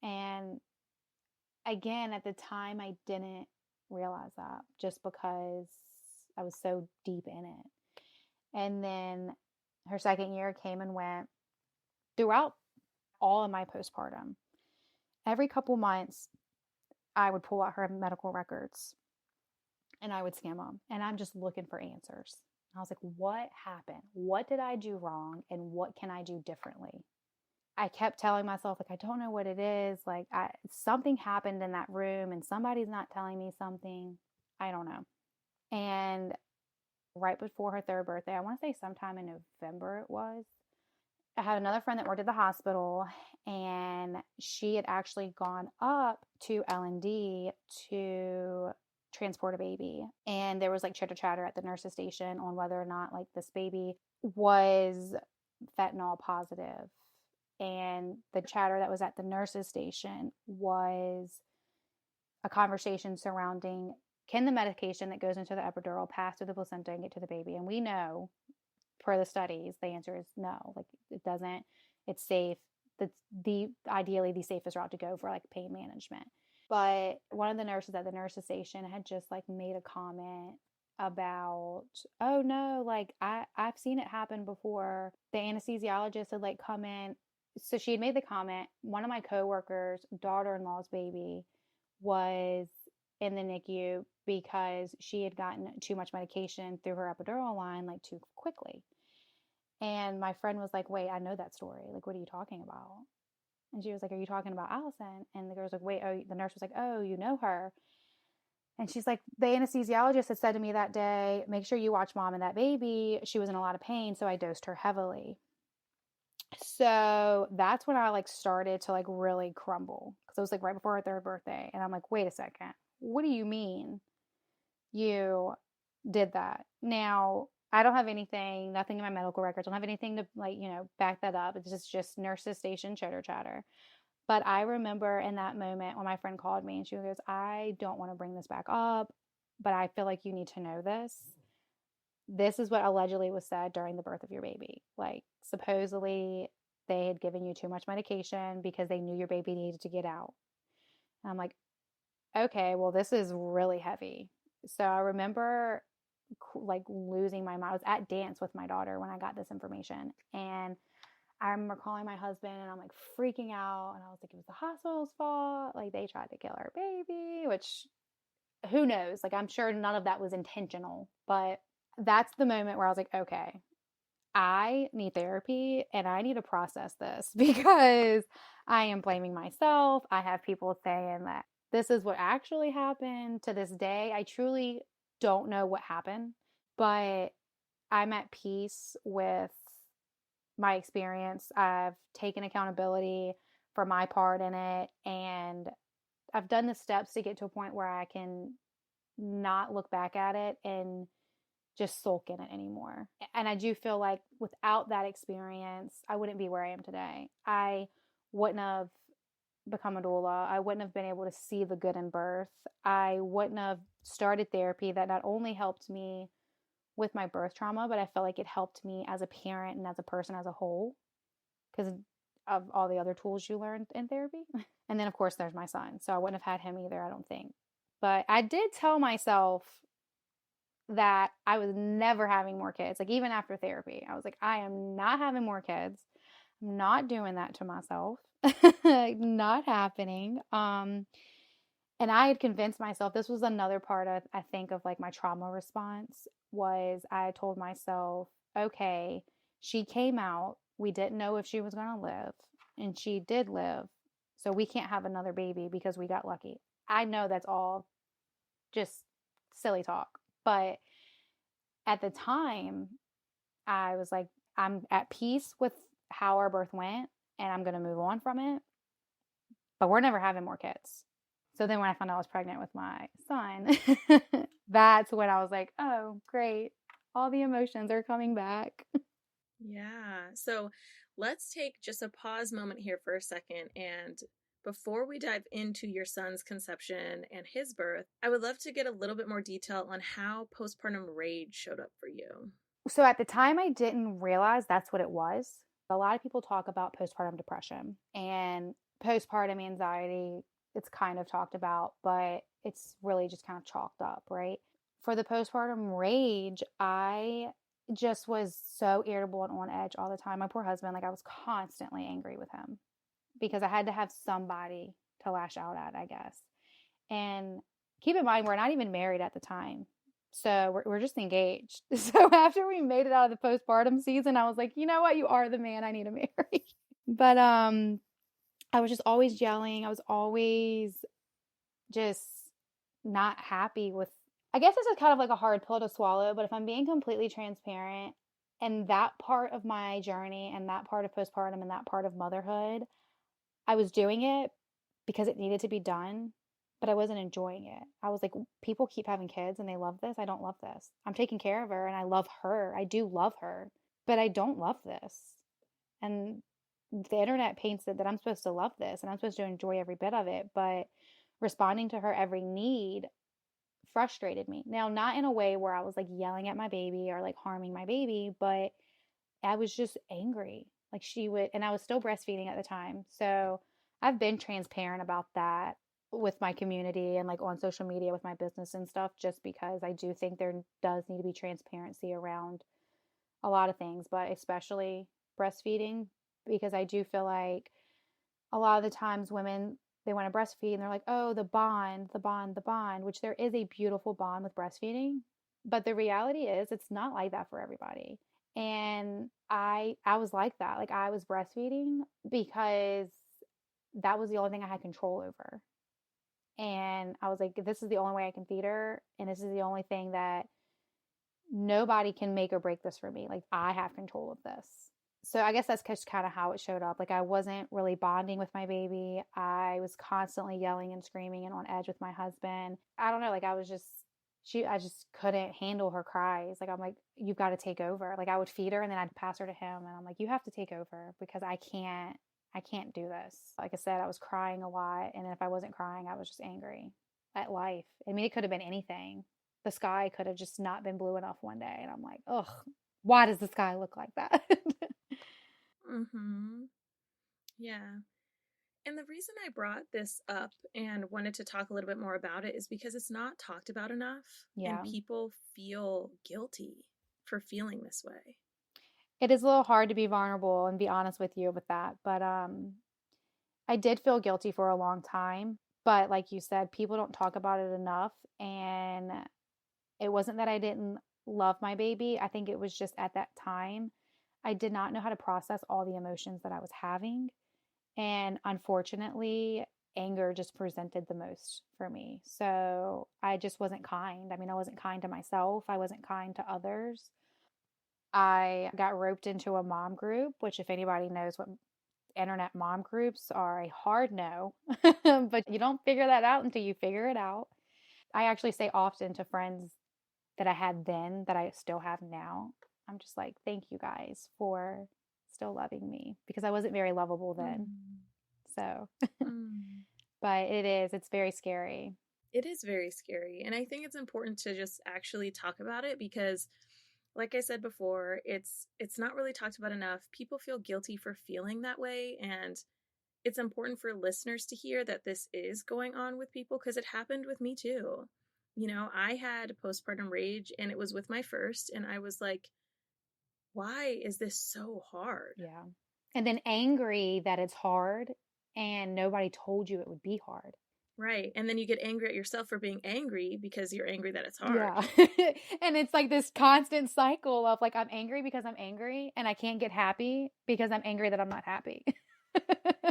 And again, at the time, I didn't realize that just because I was so deep in it. And then her second year came and went throughout all of my postpartum. Every couple months, I would pull out her medical records and I would skim them. And I'm just looking for answers. I was like, what happened? What did I do wrong? And what can I do differently? I kept telling myself, like, I don't know what it is. Like, something happened in that room and somebody's not telling me something. I don't know. And right before her third birthday, I want to say sometime in November it was, I had another friend that worked at the hospital and she had actually gone up to L&D to transport a baby. And there was like chitter chatter at the nurse's station on whether or not like this baby was fentanyl positive. And the chatter that was at the nurse's station was a conversation surrounding, can the medication that goes into the epidural pass through the placenta and get to the baby? And we know, per the studies, the answer is no. Like it doesn't. It's safe. That's ideally the safest route to go for like pain management. But one of the nurses at the nurse's station had just like made a comment about, oh no, like I've seen it happen before. The anesthesiologist had like come in. So she had made the comment, one of my coworkers' daughter-in-law's baby was in the NICU because she had gotten too much medication through her epidural line like too quickly. And my friend was like, wait, I know that story. Like, what are you talking about? And she was like, are you talking about Allison? And the girl was like, wait, oh, the nurse was like, oh, you know her. And she's like, the anesthesiologist had said to me that day, make sure you watch mom and that baby. She was in a lot of pain, so I dosed her heavily. So that's when I like started to like really crumble because it was like right before her third birthday. And I'm like, wait a second, what do you mean you did that? Now, I don't have anything, nothing in my medical records. I don't have anything to like, back that up. It's just nurse's station chitter chatter. But I remember in that moment when my friend called me and she goes, I don't want to bring this back up, but I feel like you need to know this. This is what allegedly was said during the birth of your baby. Like, supposedly they had given you too much medication because they knew your baby needed to get out. And I'm like, okay, well, this is really heavy. So I remember like losing my mind. I was at dance with my daughter when I got this information. And I remember calling my husband and I'm like freaking out. And I was like, it was the hospital's fault. Like they tried to kill our baby, which who knows? Like I'm sure none of that was intentional. But that's the moment where I was like, okay, I need therapy and I need to process this because I am blaming myself. I have people saying that this is what actually happened. To this day, I truly don't know what happened, but I'm at peace with my experience. I've taken accountability for my part in it, and I've done the steps to get to a point where I can not look back at it and just sulk in it anymore. And I do feel like without that experience, I wouldn't be where I am today. I wouldn't have become a doula. I wouldn't have been able to see the good in birth. I wouldn't have started therapy that not only helped me with my birth trauma, but I felt like it helped me as a parent and as a person as a whole because of all the other tools you learned in therapy. And then, of course, there's my son. So I wouldn't have had him either, I don't think. But I did tell myself that I was never having more kids. Like even after therapy, I was like, I am not having more kids. I'm not doing that to myself. Not happening. And I had convinced myself this was another part of I think of like my trauma response was I told myself, okay, she came out. We didn't know if she was going to live, and she did live. So we can't have another baby because we got lucky. I know that's all just silly talk. But at the time, I was like, I'm at peace with how our birth went and I'm going to move on from it. But we're never having more kids. So then when I found out I was pregnant with my son, that's when I was like, oh, great. All the emotions are coming back. Yeah. So let's take just a pause moment here for a second. And before we dive into your son's conception and his birth, I would love to get a little bit more detail on how postpartum rage showed up for you. So at the time, I didn't realize that's what it was. A lot of people talk about postpartum depression and postpartum anxiety. It's kind of talked about, but it's really just kind of chalked up, right? For the postpartum rage, I just was so irritable and on edge all the time. My poor husband, like I was constantly angry with him because I had to have somebody to lash out at, I guess. And keep in mind, we're not even married at the time. So we're just engaged. So after we made it out of the postpartum season, I was like, you know what? You are the man I need to marry. But I was just always yelling. I was always just not happy with, I guess this is kind of like a hard pill to swallow, but if I'm being completely transparent, and that part of my journey and that part of postpartum and that part of motherhood, I was doing it because it needed to be done, but I wasn't enjoying it. I was like, people keep having kids and they love this. I don't love this. I'm taking care of her and I love her. I do love her, but I don't love this. And the internet paints it that I'm supposed to love this and I'm supposed to enjoy every bit of it, but responding to her every need frustrated me. Now, not in a way where I was like yelling at my baby or like harming my baby, but I was just angry. Like she would, and I was still breastfeeding at the time. So I've been transparent about that with my community and like on social media with my business and stuff, just because I do think there does need to be transparency around a lot of things, but especially breastfeeding, because I do feel like a lot of the times women, they want to breastfeed and they're like, oh, the bond, the bond, the bond, which there is a beautiful bond with breastfeeding. But the reality is it's not like that for everybody. And I was like that. Like I was breastfeeding because that was the only thing I had control over. And I was like, this is the only way I can feed her. And this is the only thing that nobody can make or break this for me. Like I have control of this. So I guess that's just kind of how it showed up. Like I wasn't really bonding with my baby. I was constantly yelling and screaming and on edge with my husband. I don't know. Like I just couldn't handle her cries. Like I'm like, you've got to take over. Like I would feed her and then I'd pass her to him. And I'm like, you have to take over because I can't do this. Like I said, I was crying a lot. And if I wasn't crying, I was just angry at life. I mean, it could have been anything. The sky could have just not been blue enough one day. And I'm like, ugh, why does the sky look like that? Mm-hmm. Yeah. And the reason I brought this up and wanted to talk a little bit more about it is because it's not talked about enough. Yeah. And people feel guilty for feeling this way. It is a little hard to be vulnerable and be honest with you with that, but I did feel guilty for a long time, but like you said, people don't talk about it enough, and it wasn't that I didn't love my baby. I think it was just at that time I did not know how to process all the emotions that I was having, and unfortunately, anger just presented the most for me. So, I just wasn't kind. I mean, I wasn't kind to myself, I wasn't kind to others. I got roped into a mom group, which if anybody knows what internet mom groups are, a hard no, but you don't figure that out until you figure it out. I actually say often to friends that I had then that I still have now, I'm just like, thank you guys for still loving me because I wasn't very lovable then. Mm. So, Mm. but it's very scary. It is very scary. And I think it's important to just actually talk about it because like I said before, it's not really talked about enough. People feel guilty for feeling that way, and it's important for listeners to hear that this is going on with people because it happened with me too. You know, I had postpartum rage and it was with my first, and I was like, why is this so hard? Yeah. And then angry that it's hard and nobody told you it would be hard. Right. And then you get angry at yourself for being angry because you're angry that it's hard. Yeah. And it's like this constant cycle of like, I'm angry because I'm angry and I can't get happy because I'm angry that I'm not happy.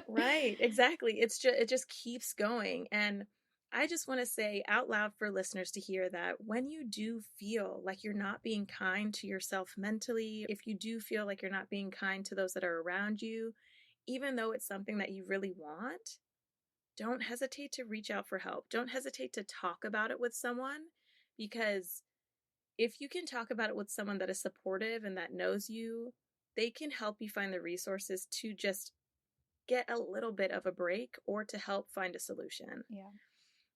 Right. Exactly. It just keeps going. And I just want to say out loud for listeners to hear that when you do feel like you're not being kind to yourself mentally, if you do feel like you're not being kind to those that are around you, even though it's something that you really want, don't hesitate to reach out for help. Don't hesitate to talk about it with someone because if you can talk about it with someone that is supportive and that knows you, they can help you find the resources to just get a little bit of a break or to help find a solution. Yeah.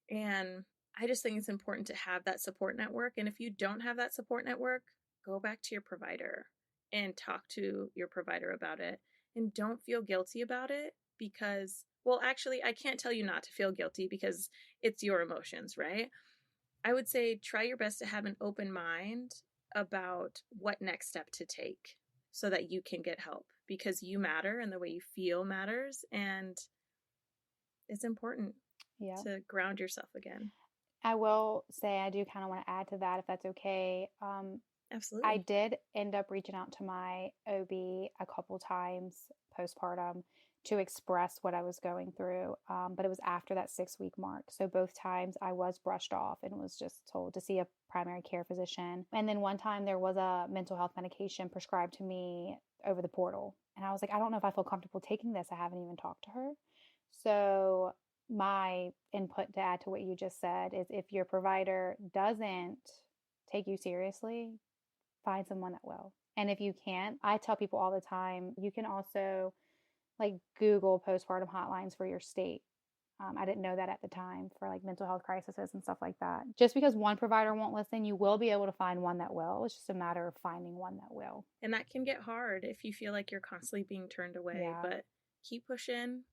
And I just think it's important to have that support network. And if you don't have that support network, go back to your provider and talk to your provider about it. And don't feel guilty about it because, well, actually, I can't tell you not to feel guilty because it's your emotions, right? I would say try your best to have an open mind about what next step to take so that you can get help because you matter and the way you feel matters. And it's important to ground yourself again. I will say I do kind of want to add to that if that's okay. Absolutely. I did end up reaching out to my OB a couple times postpartum to express what I was going through, but it was after that 6-week mark. So both times I was brushed off and was just told to see a primary care physician. And then one time there was a mental health medication prescribed to me over the portal. And I was like, I don't know if I feel comfortable taking this. I haven't even talked to her. So my input to add to what you just said is if your provider doesn't take you seriously, find someone that will. And if you can't, I tell people all the time, you can also like Google postpartum hotlines for your state. I didn't know that at the time for like mental health crises and stuff like that. Just because one provider won't listen, you will be able to find one that will. It's just a matter of finding one that will. And that can get hard if you feel like you're constantly being turned away, but keep pushing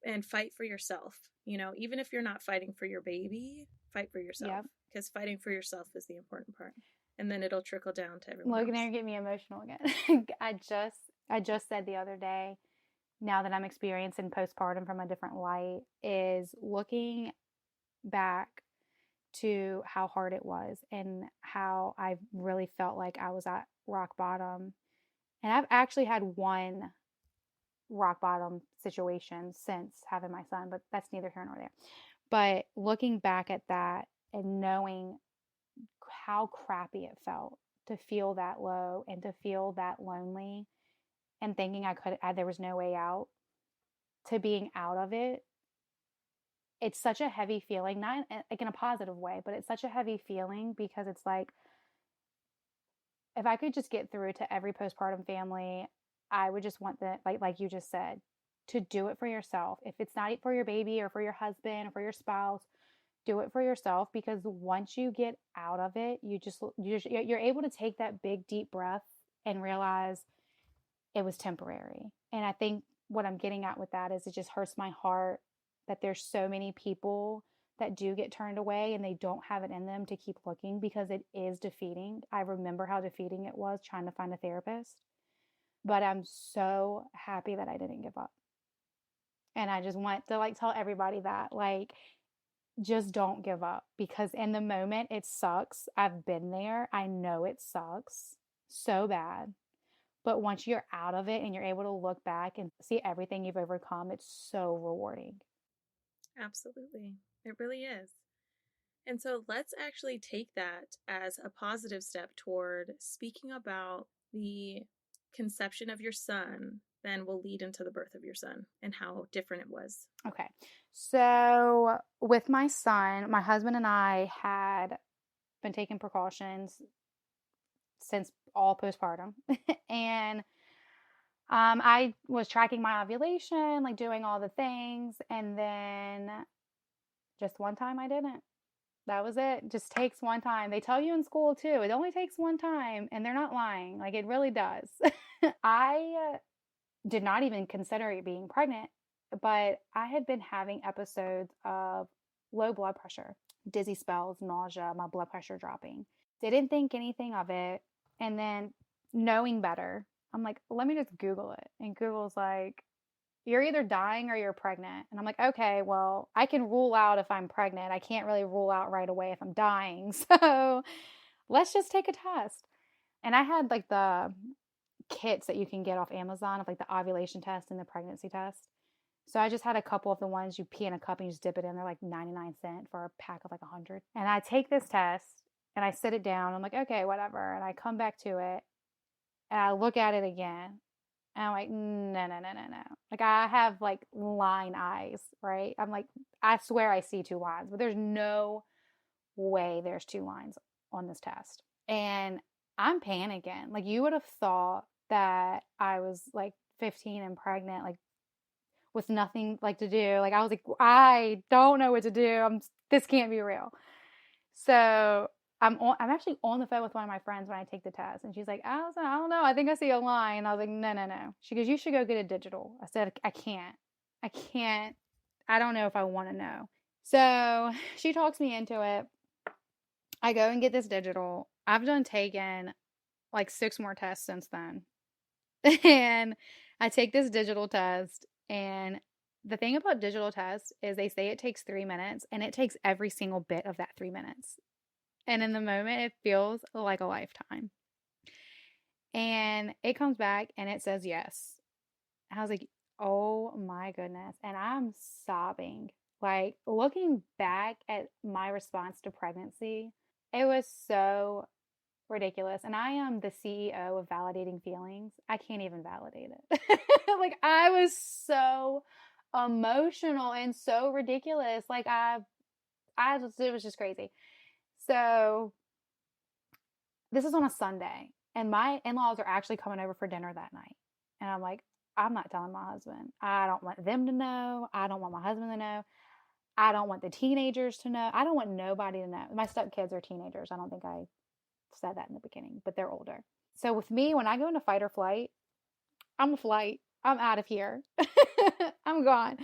and fight for yourself. You know, even if you're not fighting for your baby, fight for yourself because fighting for yourself is the important part. And then it'll trickle down to everyone else. Look, now you're getting me emotional again. I just said the other day, now that I'm experiencing postpartum from a different light, is looking back to how hard it was and how I really felt like I was at rock bottom. And I've actually had one rock bottom situation since having my son, but that's neither here nor there. But looking back at that and knowing how crappy it felt to feel that low and to feel that lonely and thinking there was no way out, to being out of it, it's such a heavy feeling, not like in a positive way, but it's such a heavy feeling because it's like, if I could just get through to every postpartum family, I would just want like you just said, to do it for yourself. If it's not for your baby or for your husband or for your spouse, do it for yourself, because once you get out of it, you're able to take that big deep breath and realize it was temporary. And I think what I'm getting at with that is it just hurts my heart that there's so many people that do get turned away and they don't have it in them to keep looking, because it is defeating. I remember how defeating it was trying to find a therapist. but I'm so happy that I didn't give up. And I just want to like tell everybody that, like, just don't give up, because in the moment it sucks. I've been there. I know it sucks so bad. But once you're out of it and you're able to look back and see everything you've overcome, it's so rewarding. Absolutely. It really is. And so let's actually take that as a positive step toward speaking about the conception of your son, then will lead into the birth of your son and how different it was. Okay. So with my son, my husband and I had been taking precautions since all postpartum. And I was tracking my ovulation, like doing all the things. And then just one time I didn't. That was it. Just takes one time. They tell you in school too. It only takes one time, and they're not lying. Like, it really does. I did not even consider it being pregnant, but I had been having episodes of low blood pressure, dizzy spells, nausea, my blood pressure dropping. Didn't think anything of it. And then knowing better, I'm like, let me just Google it. And Google's like, you're either dying or you're pregnant. And I'm like, okay, well, I can rule out if I'm pregnant. I can't really rule out right away if I'm dying. So let's just take a test. And I had like the kits that you can get off Amazon of like the ovulation test and the pregnancy test. So I just had a couple of the ones you pee in a cup and you just dip it in. They're like 99 cents for a pack of like 100. And I take this test and I sit it down. I'm like, okay, whatever. And I come back to it and I look at it again. And I'm like, no, no, no, no, no. Like, I have like line eyes, right? I'm like, I swear I see two lines, but there's no way there's two lines on this test. And I'm panicking. Like, you would have thought that I was like 15 and pregnant, like with nothing like to do. Like, I was like, I don't know what to do. This can't be real. So I'm actually on the phone with one of my friends when I take the test, and she's like, Allison, I don't know. I think I see a line. And I was like, no, no, no. She goes, you should go get a digital. I said, I can't. I don't know if I want to know. So she talks me into it. I go and get this digital. I've taken like 6 more tests since then. And I take this digital test, and the thing about digital tests is they say it takes 3 minutes, and it takes every single bit of that 3 minutes. And in the moment, it feels like a lifetime. And it comes back and it says yes. I was like, oh my goodness. And I'm sobbing. Like, looking back at my response to pregnancy, it was so ridiculous. And I am the CEO of validating feelings. I can't even validate it. Like, I was so emotional and so ridiculous. Like, it was just crazy. So this is on a Sunday, and my in-laws are actually coming over for dinner that night. And I'm like, I'm not telling my husband. I don't want them to know. I don't want my husband to know. I don't want the teenagers to know. I don't want nobody to know. My stepkids are teenagers. I don't think I said that in the beginning, but they're older. So with me, when I go into fight or flight, I'm a flight. I'm out of here. I'm gone.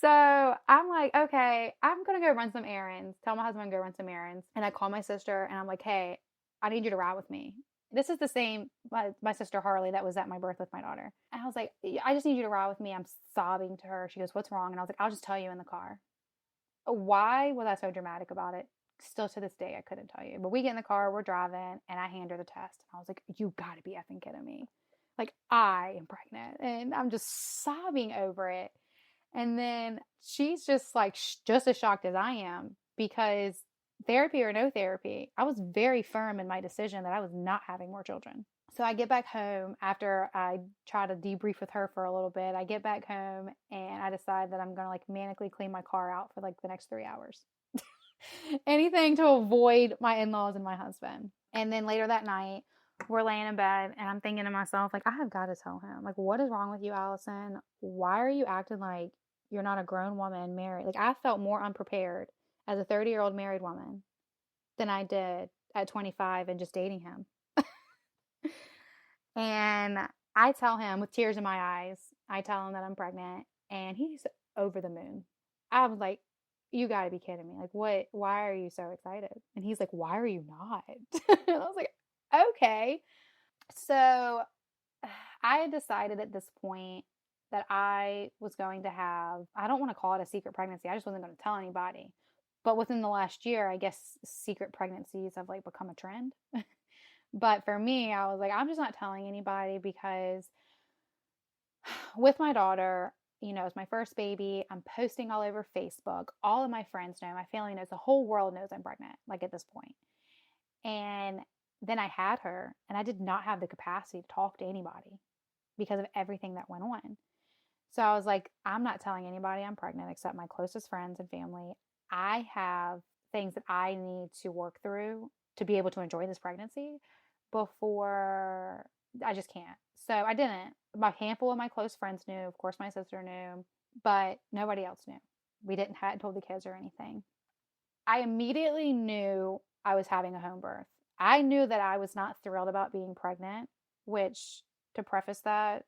So I'm like, okay, I'm going to go run some errands. Tell my husband to go run some errands. And I call my sister and I'm like, hey, I need you to ride with me. This is the same, my sister Harley that was at my birth with my daughter. And I was like, I just need you to ride with me. I'm sobbing to her. She goes, what's wrong? And I was like, I'll just tell you in the car. Why was I so dramatic about it? Still to this day, I couldn't tell you. But we get in the car, we're driving, and I hand her the test. And I was like, you got to be effing kidding me. Like, I am pregnant. And I'm just sobbing over it. And then she's just like, just as shocked as I am, because therapy or no therapy, I was very firm in my decision that I was not having more children. So I get back home after I try to debrief with her for a little bit. I get back home and I decide that I'm going to like manically clean my car out for like the next 3 hours. Anything to avoid my in-laws and my husband. And then later that night, we're laying in bed and I'm thinking to myself, like, I have got to tell him, like, what is wrong with you, Allison? Why are you acting like you're not a grown woman married? Like, I felt more unprepared as a 30-year-old married woman than I did at 25 and just dating him. And I tell him with tears in my eyes, I tell him that I'm pregnant, and he's over the moon. I was like, you gotta be kidding me. Like, what? Why are you so excited? And he's like, why are you not? And I was like, okay. So I had decided at this point that I was going to have, I don't want to call it a secret pregnancy. I just wasn't going to tell anybody. But within the last year, I guess secret pregnancies have like become a trend. But for me, I was like, I'm just not telling anybody because with my daughter, you know, it's my first baby. I'm posting all over Facebook. All of my friends know, my family knows, the whole world knows I'm pregnant, like at this point. And then I had her, and I did not have the capacity to talk to anybody because of everything that went on. So I was like, I'm not telling anybody I'm pregnant except my closest friends and family. I have things that I need to work through to be able to enjoy this pregnancy before I just can't. So I didn't. A handful of my close friends knew. Of course, my sister knew, but nobody else knew. We hadn't told the kids or anything. I immediately knew I was having a home birth. I knew that I was not thrilled about being pregnant, which, to preface that,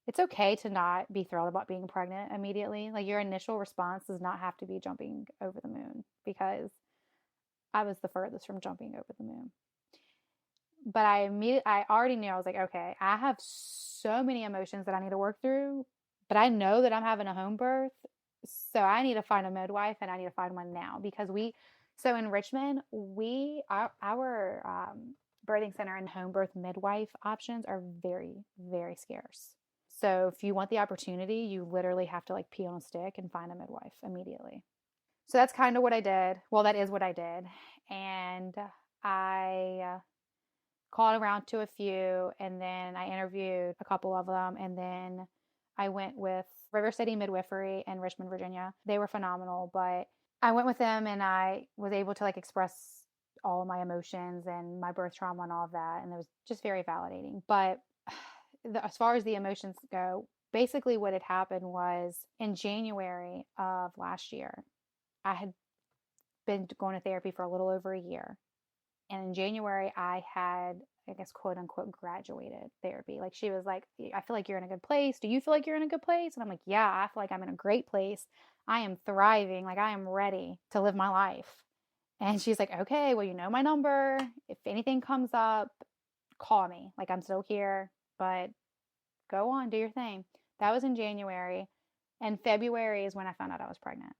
it's okay to not be thrilled about being pregnant immediately. Like, your initial response does not have to be jumping over the moon, because I was the furthest from jumping over the moon. But I already knew. I was like, okay, I have so many emotions that I need to work through, but I know that I'm having a home birth. So I need to find a midwife, and I need to find one now, because so in Richmond, our birthing center and home birth midwife options are very, very scarce. So if you want the opportunity, you literally have to like pee on a stick and find a midwife immediately. So that's kind of what I did. Well, that is what I did. And I called around to a few, and then I interviewed a couple of them, and then I went with River City Midwifery in Richmond, Virginia. They were phenomenal, but I went with them, and I was able to like express all of my emotions and my birth trauma and all of that, and it was just very validating. But as far as the emotions go, basically what had happened was in January of last year, I had been going to therapy for a little over a year. And in January, I had, I guess, quote unquote, graduated therapy. Like, she was like, I feel like you're in a good place. Do you feel like you're in a good place? And I'm like, yeah, I feel like I'm in a great place. I am thriving. Like, I am ready to live my life. And she's like, okay, well, you know my number. If anything comes up, call me. Like, I'm still here, but go on, do your thing. That was in January. And February is when I found out I was pregnant.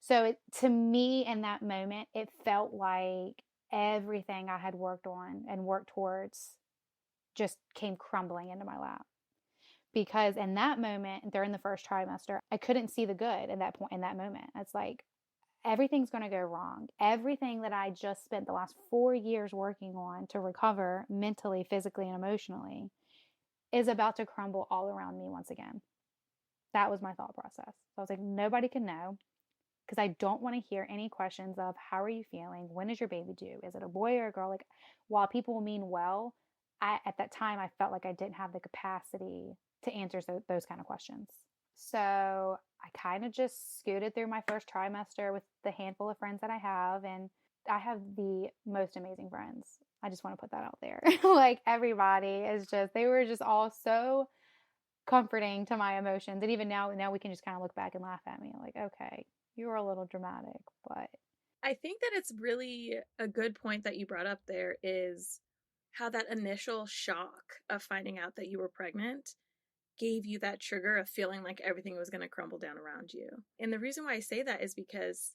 So to me, in that moment, it felt like everything I had worked on and worked towards just came crumbling into my lap. Because in that moment, during the first trimester, I couldn't see the good in that point, in that moment. It's like, everything's going to go wrong. Everything that I just spent the last 4 years working on to recover mentally, physically, and emotionally is about to crumble all around me once again. That was my thought process. So I was like, nobody can know, because I don't want to hear any questions of how are you feeling? When is your baby due? Is it a boy or a girl? Like, while people mean well, at that time, I felt like I didn't have the capacity to answer those kind of questions. So I kind of just scooted through my first trimester with the handful of friends that I have. And I have the most amazing friends. I just want to put that out there. Like, everybody is just, they were just all so comforting to my emotions. And even now we can just kind of look back and laugh at me. Like, okay, you were a little dramatic, but I think that it's really a good point that you brought up there, is how that initial shock of finding out that you were pregnant gave you that trigger of feeling like everything was going to crumble down around you. And the reason why I say that is because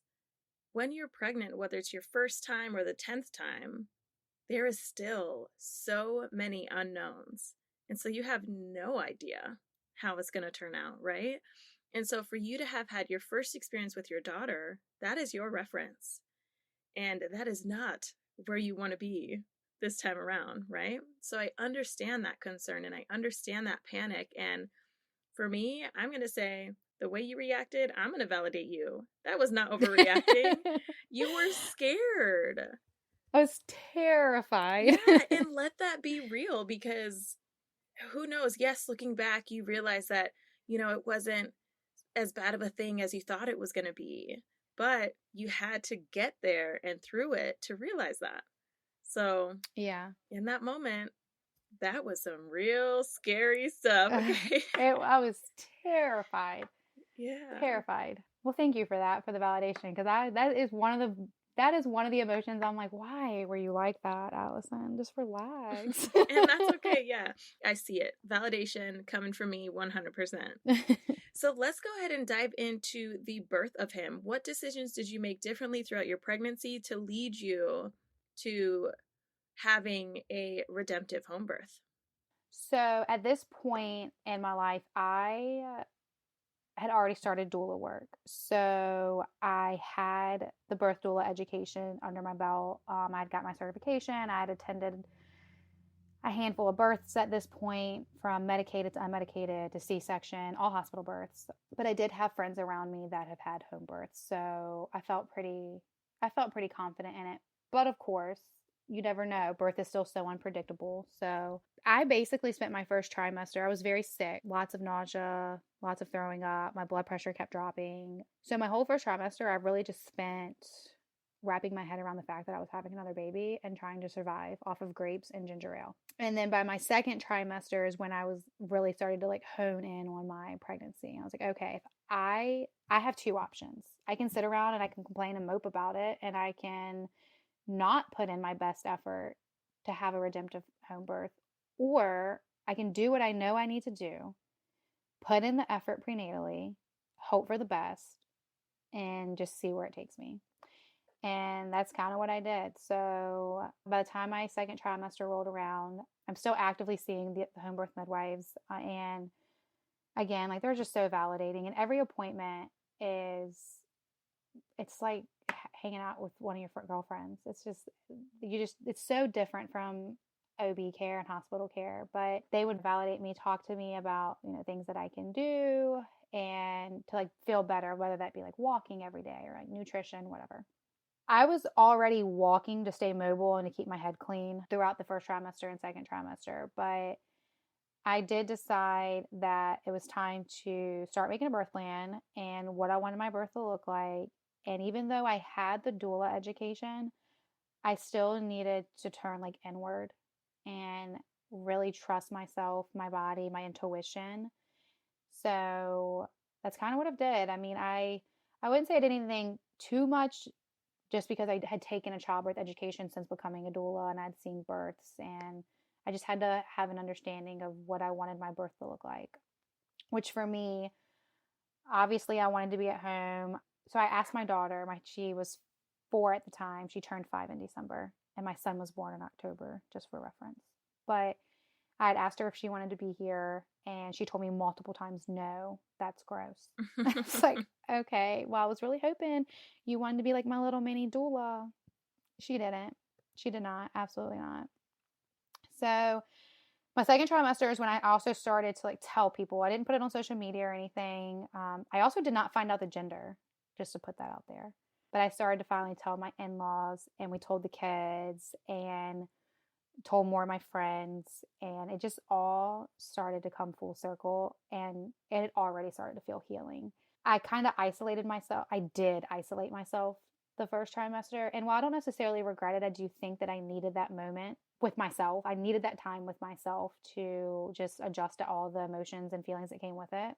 when you're pregnant, whether it's your first time or the 10th time, there is still so many unknowns. And so you have no idea how it's going to turn out, right? And so for you to have had your first experience with your daughter, that is your reference. And that is not where you want to be this time around, right? So I understand that concern, and I understand that panic. And for me, I'm going to say, the way you reacted, I'm going to validate you. That was not overreacting. You were scared. I was terrified. Yeah, and let that be real, because who knows? Yes, looking back, you realize that, it wasn't as bad of a thing as you thought it was going to be, but you had to get there and through it to realize that. So yeah, in that moment, that was some real scary stuff. Okay. I was terrified. Yeah. Terrified. Well, thank you for that, for the validation, because that that is one of the emotions. I'm like, why were you like that, Allison? Just relax. And that's okay. Yeah, I see it. Validation coming from me 100%. So let's go ahead and dive into the birth of him. What decisions did you make differently throughout your pregnancy to lead you to having a redemptive home birth? So at this point in my life, I had already started doula work. So I had the birth doula education under my belt. I'd got my certification. I had attended a handful of births at this point, from medicated to unmedicated to C-section, all hospital births. But I did have friends around me that have had home births, so I felt pretty confident in it. But of course, you never know. Birth is still so unpredictable. So I basically spent my first trimester. I was very sick, lots of nausea, lots of throwing up. My blood pressure kept dropping. So my whole first trimester, I really just spent wrapping my head around the fact that I was having another baby and trying to survive off of grapes and ginger ale. And then by my second trimester is when I was really started to like hone in on my pregnancy. I was like, okay, if I have two options. I can sit around and I can complain and mope about it, and I can not put in my best effort to have a redemptive home birth, or I can do what I know I need to do, put in the effort prenatally, hope for the best, and just see where it takes me. And that's kind of what I did. So by the time my second trimester rolled around, I'm still actively seeing the home birth midwives. And again, like, they're just so validating. And every appointment it's like hanging out with one of your girlfriends. It's so different from OB care and hospital care. But they would validate me, talk to me about, things that I can do and to like feel better, whether that be like walking every day or like nutrition, whatever. I was already walking to stay mobile and to keep my head clean throughout the first trimester and second trimester, but I did decide that it was time to start making a birth plan and what I wanted my birth to look like. And even though I had the doula education, I still needed to turn like inward and really trust myself, my body, my intuition. So that's kind of what I did. I mean, I wouldn't say I did anything too much, just because I had taken a childbirth education since becoming a doula and I'd seen births, and I just had to have an understanding of what I wanted my birth to look like, which for me, obviously I wanted to be at home. So I asked my daughter, she was 4 at the time. She turned 5 in December, and my son was born in October, just for reference. But I had asked her if she wanted to be here, and she told me multiple times, no, that's gross. I was like, okay, well, I was really hoping you wanted to be like my little mini doula. She didn't. She did not. Absolutely not. So my second trimester is when I also started to like tell people. I didn't put it on social media or anything. I also did not find out the gender, just to put that out there. But I started to finally tell my in-laws, and we told the kids and told more of my friends, and it just all started to come full circle, and it had already started to feel healing. I kind of isolated myself. I did isolate myself the first trimester, and while I don't necessarily regret it, I do think that I needed that moment with myself. I needed that time with myself to just adjust to all the emotions and feelings that came with it.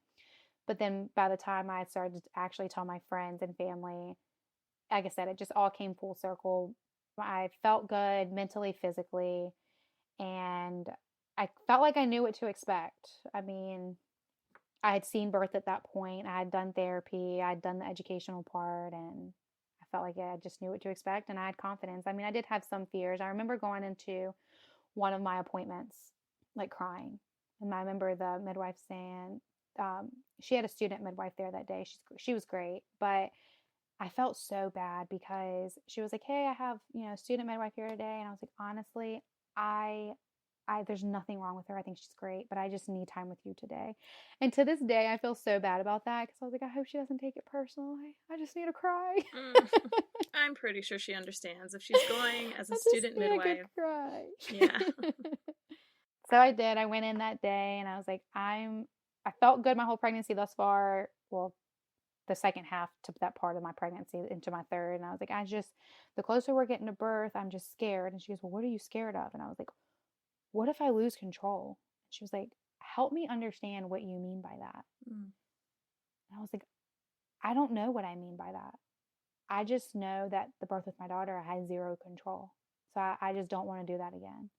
But then by the time I started to actually tell my friends and family, like I said, it just all came full circle. I felt good mentally, physically, and I felt like I knew what to expect. I mean, I had seen birth at that point. I had done therapy. I had done the educational part, and I felt like I just knew what to expect, and I had confidence. I mean, I did have some fears. I remember going into one of my appointments, like crying. And I remember the midwife saying, she had a student midwife there that day. She was great, but I felt so bad because she was like, hey, I have, a student midwife here today. And I was like, honestly, there's nothing wrong with her. I think she's great, but I just need time with you today. And to this day, I feel so bad about that because I was like, I hope she doesn't take it personally. I just need to cry. I'm pretty sure she understands if she's going as a student midwife. A good cry. Yeah. So I did. I went in that day, and I was like, I felt good my whole pregnancy thus far. Well, the second half to that part of my pregnancy into my third. And I was like, the closer we're getting to birth, I'm just scared. And she goes, well, what are you scared of? And I was like, what if I lose control? And she was like, help me understand what you mean by that. And I was like, I don't know what I mean by that. I just know that the birth with my daughter, I had zero control. So I just don't want to do that again.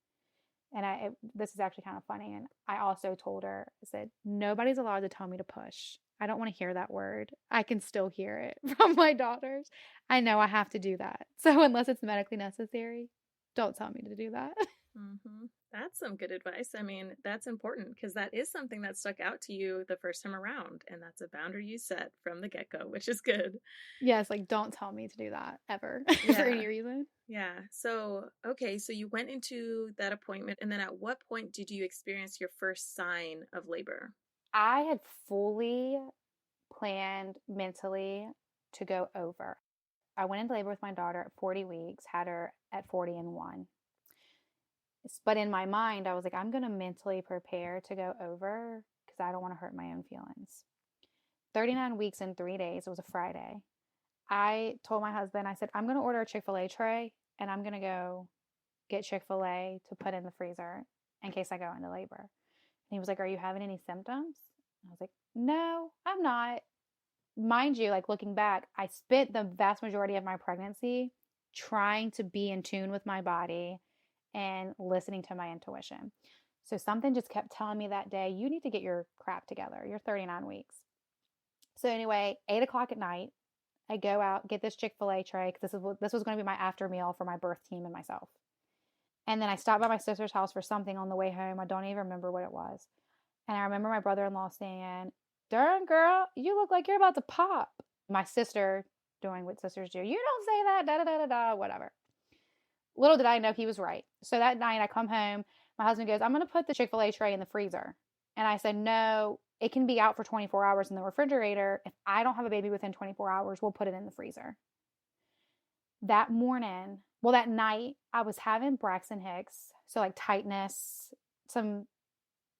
And this is actually kind of funny. And I also told her, I said, nobody's allowed to tell me to push. I don't want to hear that word. I can still hear it from my daughters. I know I have to do that. So unless it's medically necessary, don't tell me to do that. Mm-hmm. That's some good advice. I mean, that's important because that is something that stuck out to you the first time around. And that's a boundary you set from the get-go, which is good. Yes, like don't tell me to do that ever for any reason. Yeah. So, okay. So you went into that appointment. And then at what point did you experience your first sign of labor? I had fully planned mentally to go over. I went into labor with my daughter at 40 weeks, had her at 40 and 1. But in my mind, I was like, I'm going to mentally prepare to go over because I don't want to hurt my own feelings. 39 weeks and 3 days. It was a Friday. I told my husband, I said, I'm going to order a Chick-fil-A tray and I'm going to go get Chick-fil-A to put in the freezer in case I go into labor. And he was like, are you having any symptoms? I was like, no, I'm not. Mind you, like looking back, I spent the vast majority of my pregnancy trying to be in tune with my body and listening to my intuition. So something just kept telling me that day, you need to get your crap together. You're 39 weeks. So anyway, 8 o'clock at night, I go out, get this Chick-fil-A tray because this was going to be my after meal for my birth team and myself. And then I stopped by my sister's house for something on the way home. I don't even remember what it was. And I remember my brother-in-law saying, darn girl, you look like you're about to pop. My sister doing what sisters do. You don't say that, da da da da da, whatever. Little did I know he was right. So that night I come home, my husband goes, I'm going to put the Chick-fil-A tray in the freezer. And I said, no, it can be out for 24 hours in the refrigerator. If I don't have a baby within 24 hours, we'll put it in the freezer. That morning, well, that night, I was having Braxton Hicks. So like tightness, some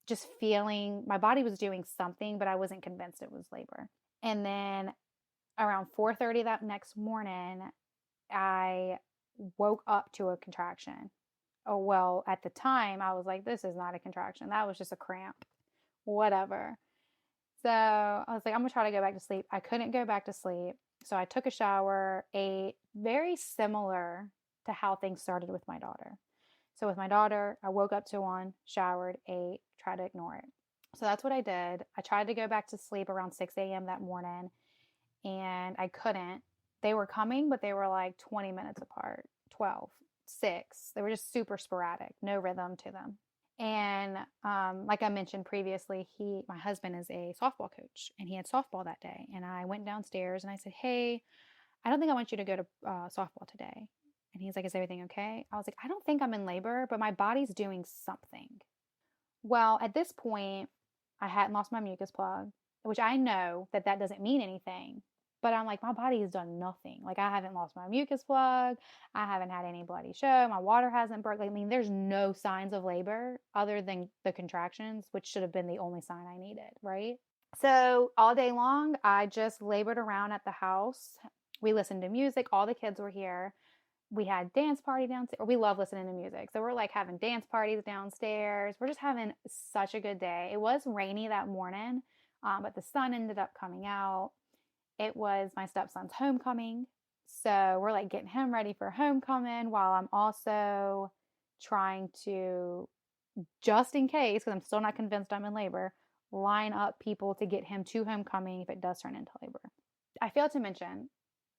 just feeling, my body was doing something, but I wasn't convinced it was labor. And then around 4:30 that next morning, I woke up to a contraction. Oh, well, at the time, I was like, this is not a contraction. That was just a cramp. Whatever. So I was like, I'm going to try to go back to sleep. I couldn't go back to sleep. So I took a shower, ate, very similar to how things started with my daughter. So with my daughter, I woke up to one, showered, ate, tried to ignore it. So that's what I did. I tried to go back to sleep around 6 a.m. that morning, and I couldn't. They were coming, but they were like 20 minutes apart, 12, 6. They were just super sporadic, no rhythm to them. And like I mentioned previously, my husband is a softball coach, and he had softball that day. And I went downstairs and I said, hey, I don't think I want you to go to softball today. And he's like, is everything okay? I was like, I don't think I'm in labor, but my body's doing something. Well, at this point, I hadn't lost my mucus plug, which I know that doesn't mean anything. But I'm like, my body has done nothing. Like, I haven't lost my mucus plug. I haven't had any bloody show. My water hasn't broke. Like, I mean, there's no signs of labor other than the contractions, which should have been the only sign I needed, right? So all day long, I just labored around at the house. We listened to music. All the kids were here. We had dance party downstairs. We love listening to music. So we're like having dance parties downstairs. We're just having such a good day. It was rainy that morning, but the sun ended up coming out. It was my stepson's homecoming. So we're like getting him ready for homecoming while I'm also trying to, just in case, because I'm still not convinced I'm in labor, line up people to get him to homecoming if it does turn into labor. I failed to mention,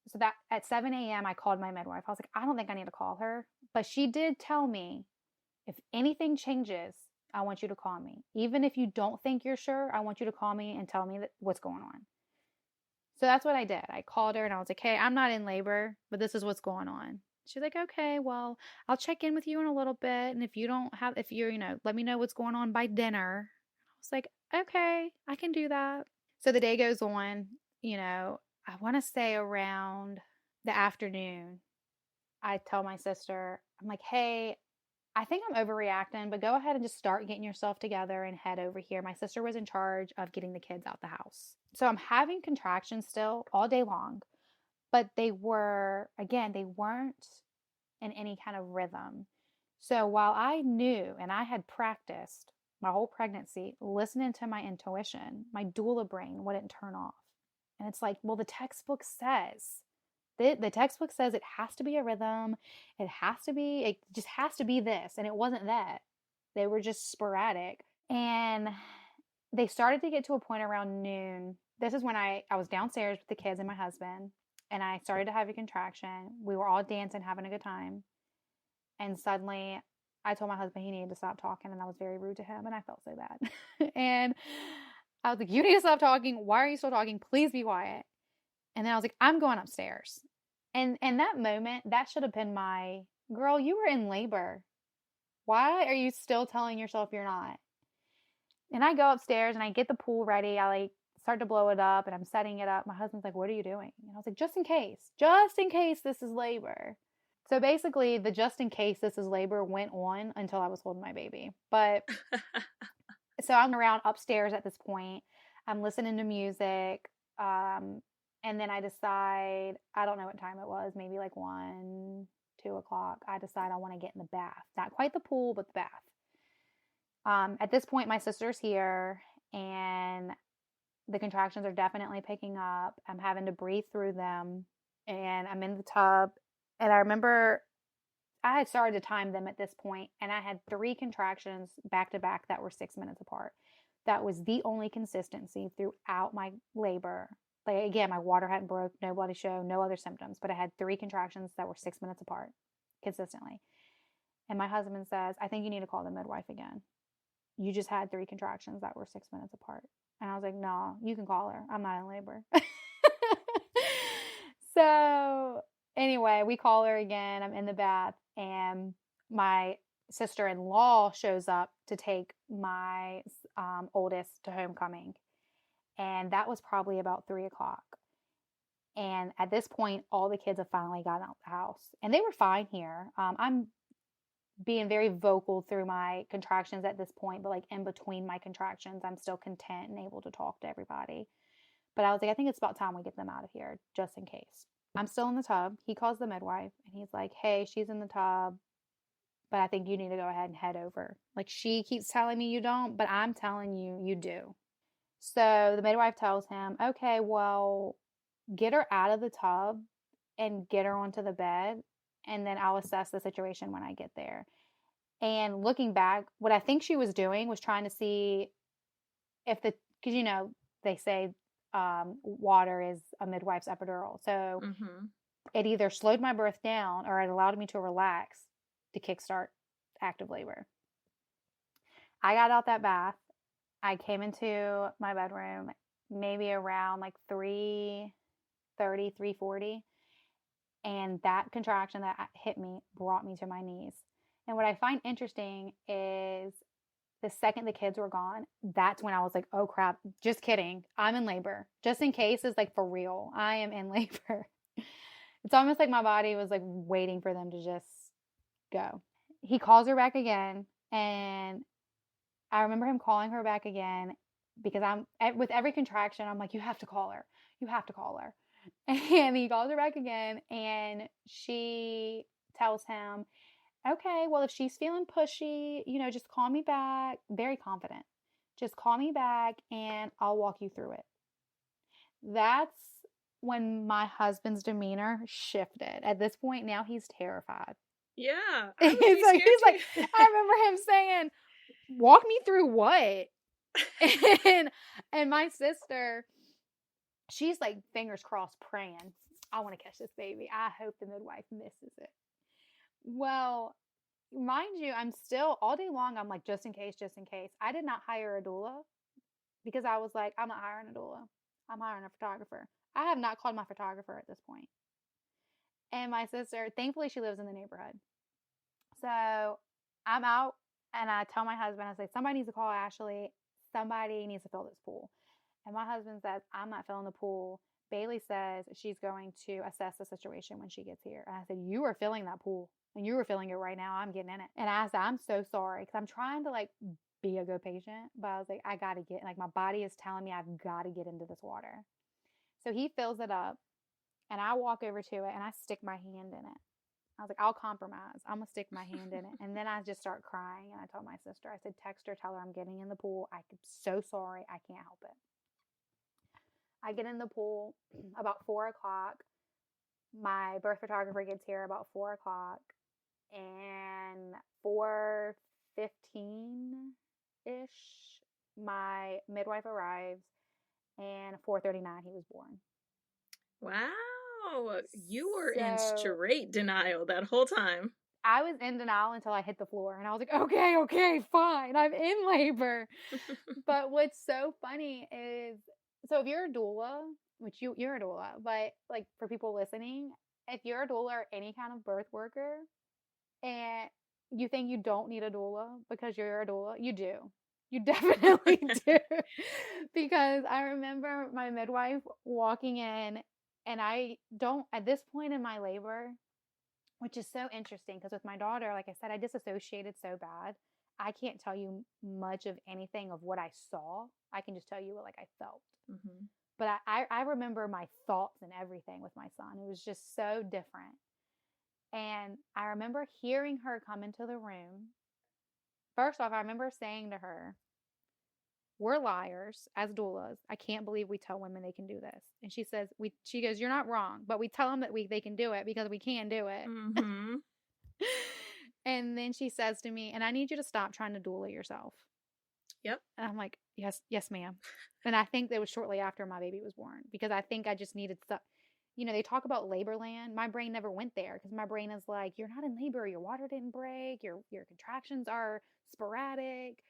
so that at 7 a.m. I called my midwife. I was like, I don't think I need to call her. But she did tell me, if anything changes, I want you to call me. Even if you don't think you're sure, I want you to call me and tell me what's going on. So that's what I did. I called her and I was like, hey, I'm not in labor, but this is what's going on. She's like, okay, well, I'll check in with you in a little bit. And if you're, let me know what's going on by dinner. I was like, okay, I can do that. So the day goes on, I want to say around the afternoon, I tell my sister, I'm like, hey, I think I'm overreacting, but go ahead and just start getting yourself together and head over here. My sister was in charge of getting the kids out the house. So I'm having contractions still all day long, but they weren't in any kind of rhythm. So while I knew and I had practiced my whole pregnancy, listening to my intuition, my doula brain wouldn't turn off. And it's like, well, the textbook says The textbook says it has to be a rhythm. It just has to be this. And it wasn't that. They were just sporadic. And they started to get to a point around noon. This is when I was downstairs with the kids and my husband, and I started to have a contraction. We were all dancing, having a good time. And suddenly I told my husband he needed to stop talking, and I was very rude to him, and I felt so bad. And I was like, you need to stop talking. Why are you still talking? Please be quiet. And then I was like, I'm going upstairs. And in that moment, that should have been my, girl, you were in labor. Why are you still telling yourself you're not? And I go upstairs and I get the pool ready. I like start to blow it up and I'm setting it up. My husband's like, what are you doing? And I was like, just in case this is labor. So basically, the just in case this is labor went on until I was holding my baby. But so I'm around upstairs at this point. I'm listening to music. And then I decide, I don't know what time it was, maybe like 1, 2 o'clock. I decide I want to get in the bath. Not quite the pool, but the bath. At this point, my sister's here and the contractions are definitely picking up. I'm having to breathe through them and I'm in the tub. And I remember I had started to time them at this point, and I had 3 contractions back to back that were 6 minutes apart. That was the only consistency throughout my labor. Like, again, my water hadn't broke, no bloody show, no other symptoms, but I had 3 contractions that were 6 minutes apart consistently. And my husband says, I think you need to call the midwife again. You just had 3 contractions that were 6 minutes apart. And I was like, no, you can call her. I'm not in labor. So anyway, we call her again. I'm in the bath and my sister-in-law shows up to take my oldest to homecoming. And that was probably about 3 o'clock. And at this point, all the kids have finally gotten out the house. And they were fine here. I'm being very vocal through my contractions at this point, but like in between my contractions, I'm still content and able to talk to everybody. But I was like, I think it's about time we get them out of here, just in case. I'm still in the tub. He calls the midwife, and he's like, hey, she's in the tub, but I think you need to go ahead and head over. Like, she keeps telling me you don't, but I'm telling you, you do. So the midwife tells him, okay, well, get her out of the tub and get her onto the bed, and then I'll assess the situation when I get there. And looking back, what I think she was doing was trying to see if because, you know, they say water is a midwife's epidural. So it either slowed my birth down or it allowed me to relax to kickstart active labor. I got out that bath. I came into my bedroom maybe around like 3:30, 3:40. And that contraction that hit me brought me to my knees. And what I find interesting is the second the kids were gone, that's when I was like, oh crap, just kidding. I'm in labor. Just in case is like for real. I am in labor. It's almost like my body was like waiting for them to just go. He calls her back again. And I remember him calling her back again because with every contraction, I'm like, you have to call her. You have to call her. And he calls her back again and she tells him, okay, well, if she's feeling pushy, you know, just call me back. Very confident. Just call me back and I'll walk you through it. That's when my husband's demeanor shifted. At this point, now he's terrified. Yeah. He's like, I remember him saying, walk me through what? and my sister, she's like fingers crossed praying, I want to catch this baby. I hope the midwife misses it. Well, mind you, I'm still all day long. I'm like, just in case, just in case. I did not hire a doula because I was like, I'm not hiring a doula. I'm hiring a photographer. I have not called my photographer at this point. And my sister, thankfully she lives in the neighborhood. So I'm out and I tell my husband, I say, somebody needs to call Ashley. Somebody needs to fill this pool. And my husband says, I'm not filling the pool. Bailey says she's going to assess the situation when she gets here. And I said, you are filling that pool. And you were filling it right now. I'm getting in it. And I said, I'm so sorry. Because I'm trying to like be a good patient. But I was like, I got to get, like my body is telling me I've got to get into this water. So he fills it up. And I walk over to it and I stick my hand in it. I was like, I'll compromise. I'm going to stick my hand in it. And then I just start crying. And I told my sister, I said, text her, tell her I'm getting in the pool. I'm so sorry. I can't help it. I get in the pool about 4 o'clock. My birth photographer gets here about 4 o'clock, and 4:15-ish, my midwife arrives, and 4:39 he was born. Wow. You were in So straight denial that whole time. I was in denial until I hit the floor, and I was like, okay, fine, I'm in labor. But what's so funny is, so if you're a doula, which you're a doula, but like for people listening, if you're a doula or any kind of birth worker and you think you don't need a doula because you're a doula, you do. You definitely do. Because I remember my midwife walking in, and I don't, at this point in my labor, which is so interesting because with my daughter, like I said, I disassociated so bad. I can't tell you much of anything of what I saw. I can just tell you what like I felt. Mm-hmm. But I remember my thoughts and everything with my son. It was just so different. And I remember hearing her come into the room. First off, I remember saying to her, "We're liars as doulas. I can't believe we tell women they can do this." And she says, she goes, "You're not wrong, but we tell them that they can do it because we can do it." Mm-hmm. And then she says to me, "And I need you to stop trying to doula yourself." Yep. And I'm like, yes, ma'am. And I think that was shortly after my baby was born, because I think I just needed stuff. They talk about labor land. My brain never went there because my brain is like, you're not in labor. Your water didn't break. Your contractions are sporadic.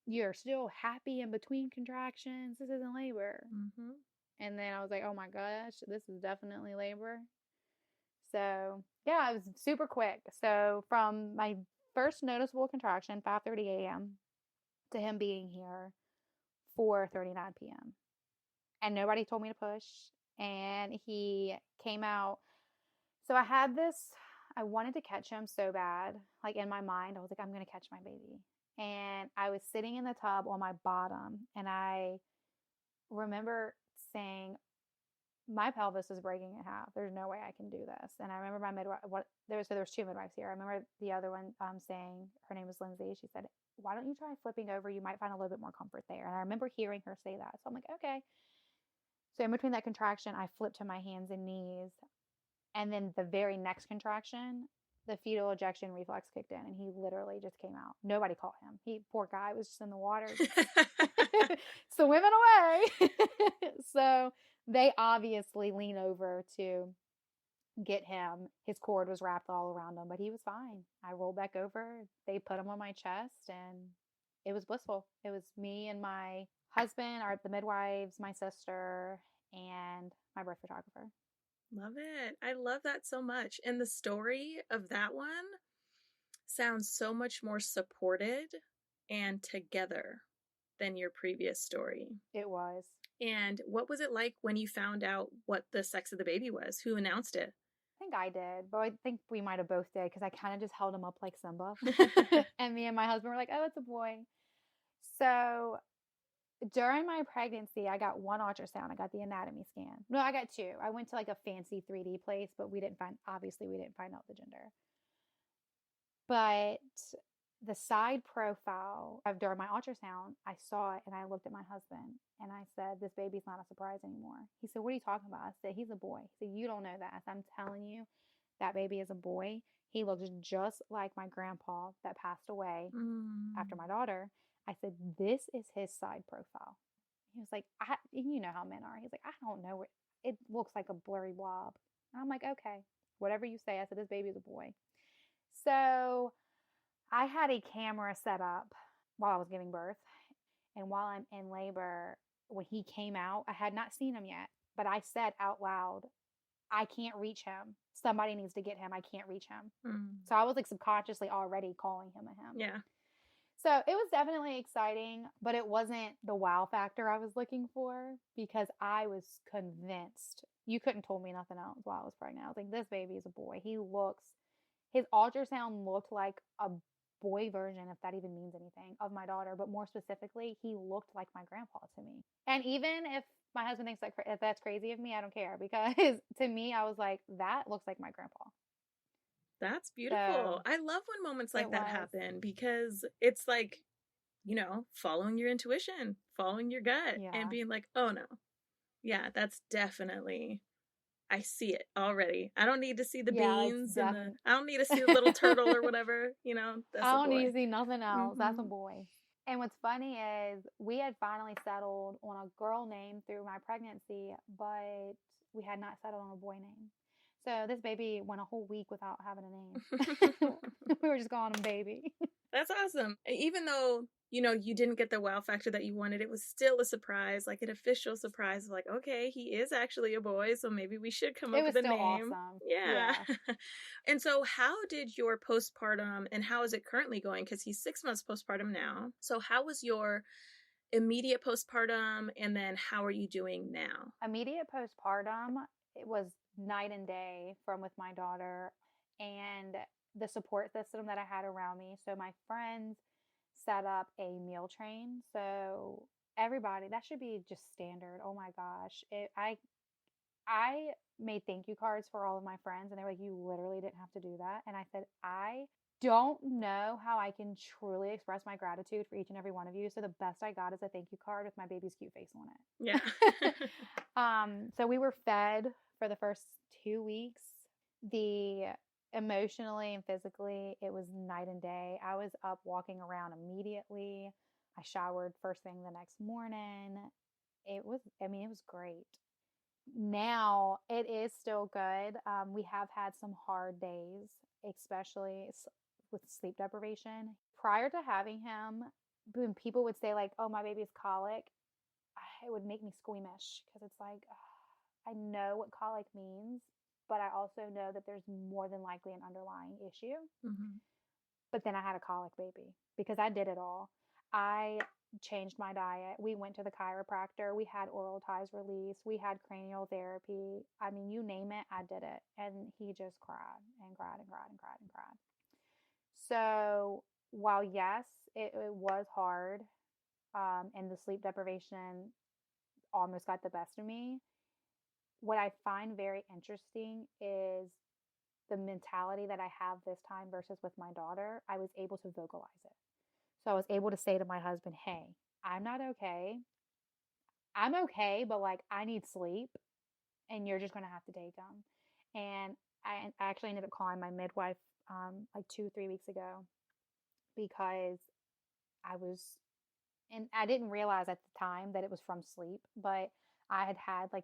You're still happy in between contractions. This isn't labor. Mm-hmm. And then I was like, oh my gosh, this is definitely labor. So yeah, it was super quick. So from my first noticeable contraction, 5:30 a.m., to him being here 4:39 p.m. And nobody told me to push. And he came out. So I wanted to catch him so bad. Like in my mind, I was like, I'm going to catch my baby. And I was sitting in the tub on my bottom. And I remember saying, my pelvis is breaking in half. There's no way I can do this. And I remember my midwife, there was 2 midwives here. I remember the other one saying, her name was Lindsay. She said, "Why don't you try flipping over? You might find a little bit more comfort there." And I remember hearing her say that. So I'm like, okay. So in between that contraction, I flipped to my hands and knees. And then the very next contraction, the fetal ejection reflex kicked in, and he literally just came out. Nobody caught him. Poor guy, was just in the water, swimming away. So they obviously lean over to get him. His cord was wrapped all around him, but he was fine. I rolled back over. They put him on my chest, and it was blissful. It was me and my husband, the midwives, my sister, and my birth photographer. Love it. I love that so much. And the story of that one sounds so much more supported and together than your previous story. It was. And what was it like when you found out what the sex of the baby was? Who announced it? I think I did, but I think we might have both did, because I kind of just held him up like Simba. And me and my husband were like, "Oh, it's a boy." So during my pregnancy, I got 1 ultrasound. I got the anatomy scan. No, I got 2. I went to like a fancy 3D place, but we didn't find out the gender. But the side profile of during my ultrasound, I saw it and I looked at my husband and I said, "This baby's not a surprise anymore." He said, "What are you talking about?" I said, "He's a boy." He said, "You don't know that." I said, "I'm telling you, that baby is a boy. He looks just like my grandpa that passed away after my daughter." I said, "This is his side profile." He was like, you know how men are. He's like, "I don't know. It looks like a blurry blob." And I'm like, "Okay, whatever you say." I said, "This baby is a boy." So I had a camera set up while I was giving birth. And while I'm in labor, when he came out, I had not seen him yet, but I said out loud, "I can't reach him. Somebody needs to get him. I can't reach him." So I was like subconsciously already calling him a him. Yeah. So it was definitely exciting, but it wasn't the wow factor I was looking for, because I was convinced. You couldn't told me nothing else while I was pregnant. I was like, this baby is a boy. His ultrasound looked like a boy version, if that even means anything, of my daughter. But more specifically, he looked like my grandpa to me. And even if my husband thinks if that's crazy of me, I don't care, because to me, I was like, that looks like my grandpa. That's beautiful. So, I love when moments like that happen, because it's like, following your intuition, following your gut, and being like, oh no, yeah, that's definitely I see it already. I don't need to see the Yeah, it's beans and definitely. I don't need to see the little turtle or whatever, that's I a don't need boy. to see nothing else. That's a Mm-hmm. boy. And what's funny is we had finally settled on a girl name through my pregnancy, but we had not settled on a boy name. So this baby went a whole week without having a name. We were just calling him baby. That's awesome. Even though, you didn't get the wow factor that you wanted, it was still a surprise, like an official surprise. Like, okay, he is actually a boy, so maybe we should come It up was with a still name. awesome. Yeah. Yeah. And so how did your postpartum and how is it currently going? Because he's 6 months postpartum now. So how was your immediate postpartum and then how are you doing now? Immediate postpartum, it was night and day from with my daughter and the support system that I had around me. So my friends set up a meal train. So everybody, that should be just standard. Oh my gosh. I made thank you cards for all of my friends and they were like, you literally didn't have to do that. And I said, I don't know how I can truly express my gratitude for each and every one of you. So the best I got is a thank you card with my baby's cute face on Yeah. it. So we were fed for the first 2 weeks. The emotionally and physically, it was night and day. I was up walking around immediately. I showered first thing the next morning. It was great. Now it is still good. We have had some hard days, especially with sleep deprivation. Prior to having him, when people would say like, "Oh, my baby's colic," it would make me squeamish because it's like, I know what colic means, but I also know that there's more than likely an underlying issue. Mm-hmm. But then I had a colic baby because I did it all. I changed my diet. We went to the chiropractor. We had oral ties released. We had cranial therapy. I mean, you name it, I did it. And he just cried and cried and cried and cried and cried. So while yes, it was hard, and the sleep deprivation almost got the best of me, what I find very interesting is the mentality that I have this time versus with my daughter. I was able to vocalize it. So I was able to say to my husband, hey, I'm not okay. I'm okay, but like I need sleep and you're just going to have to take them. And I actually ended up calling my midwife like 2 3 weeks ago because and I didn't realize at the time that it was from sleep, but I had had like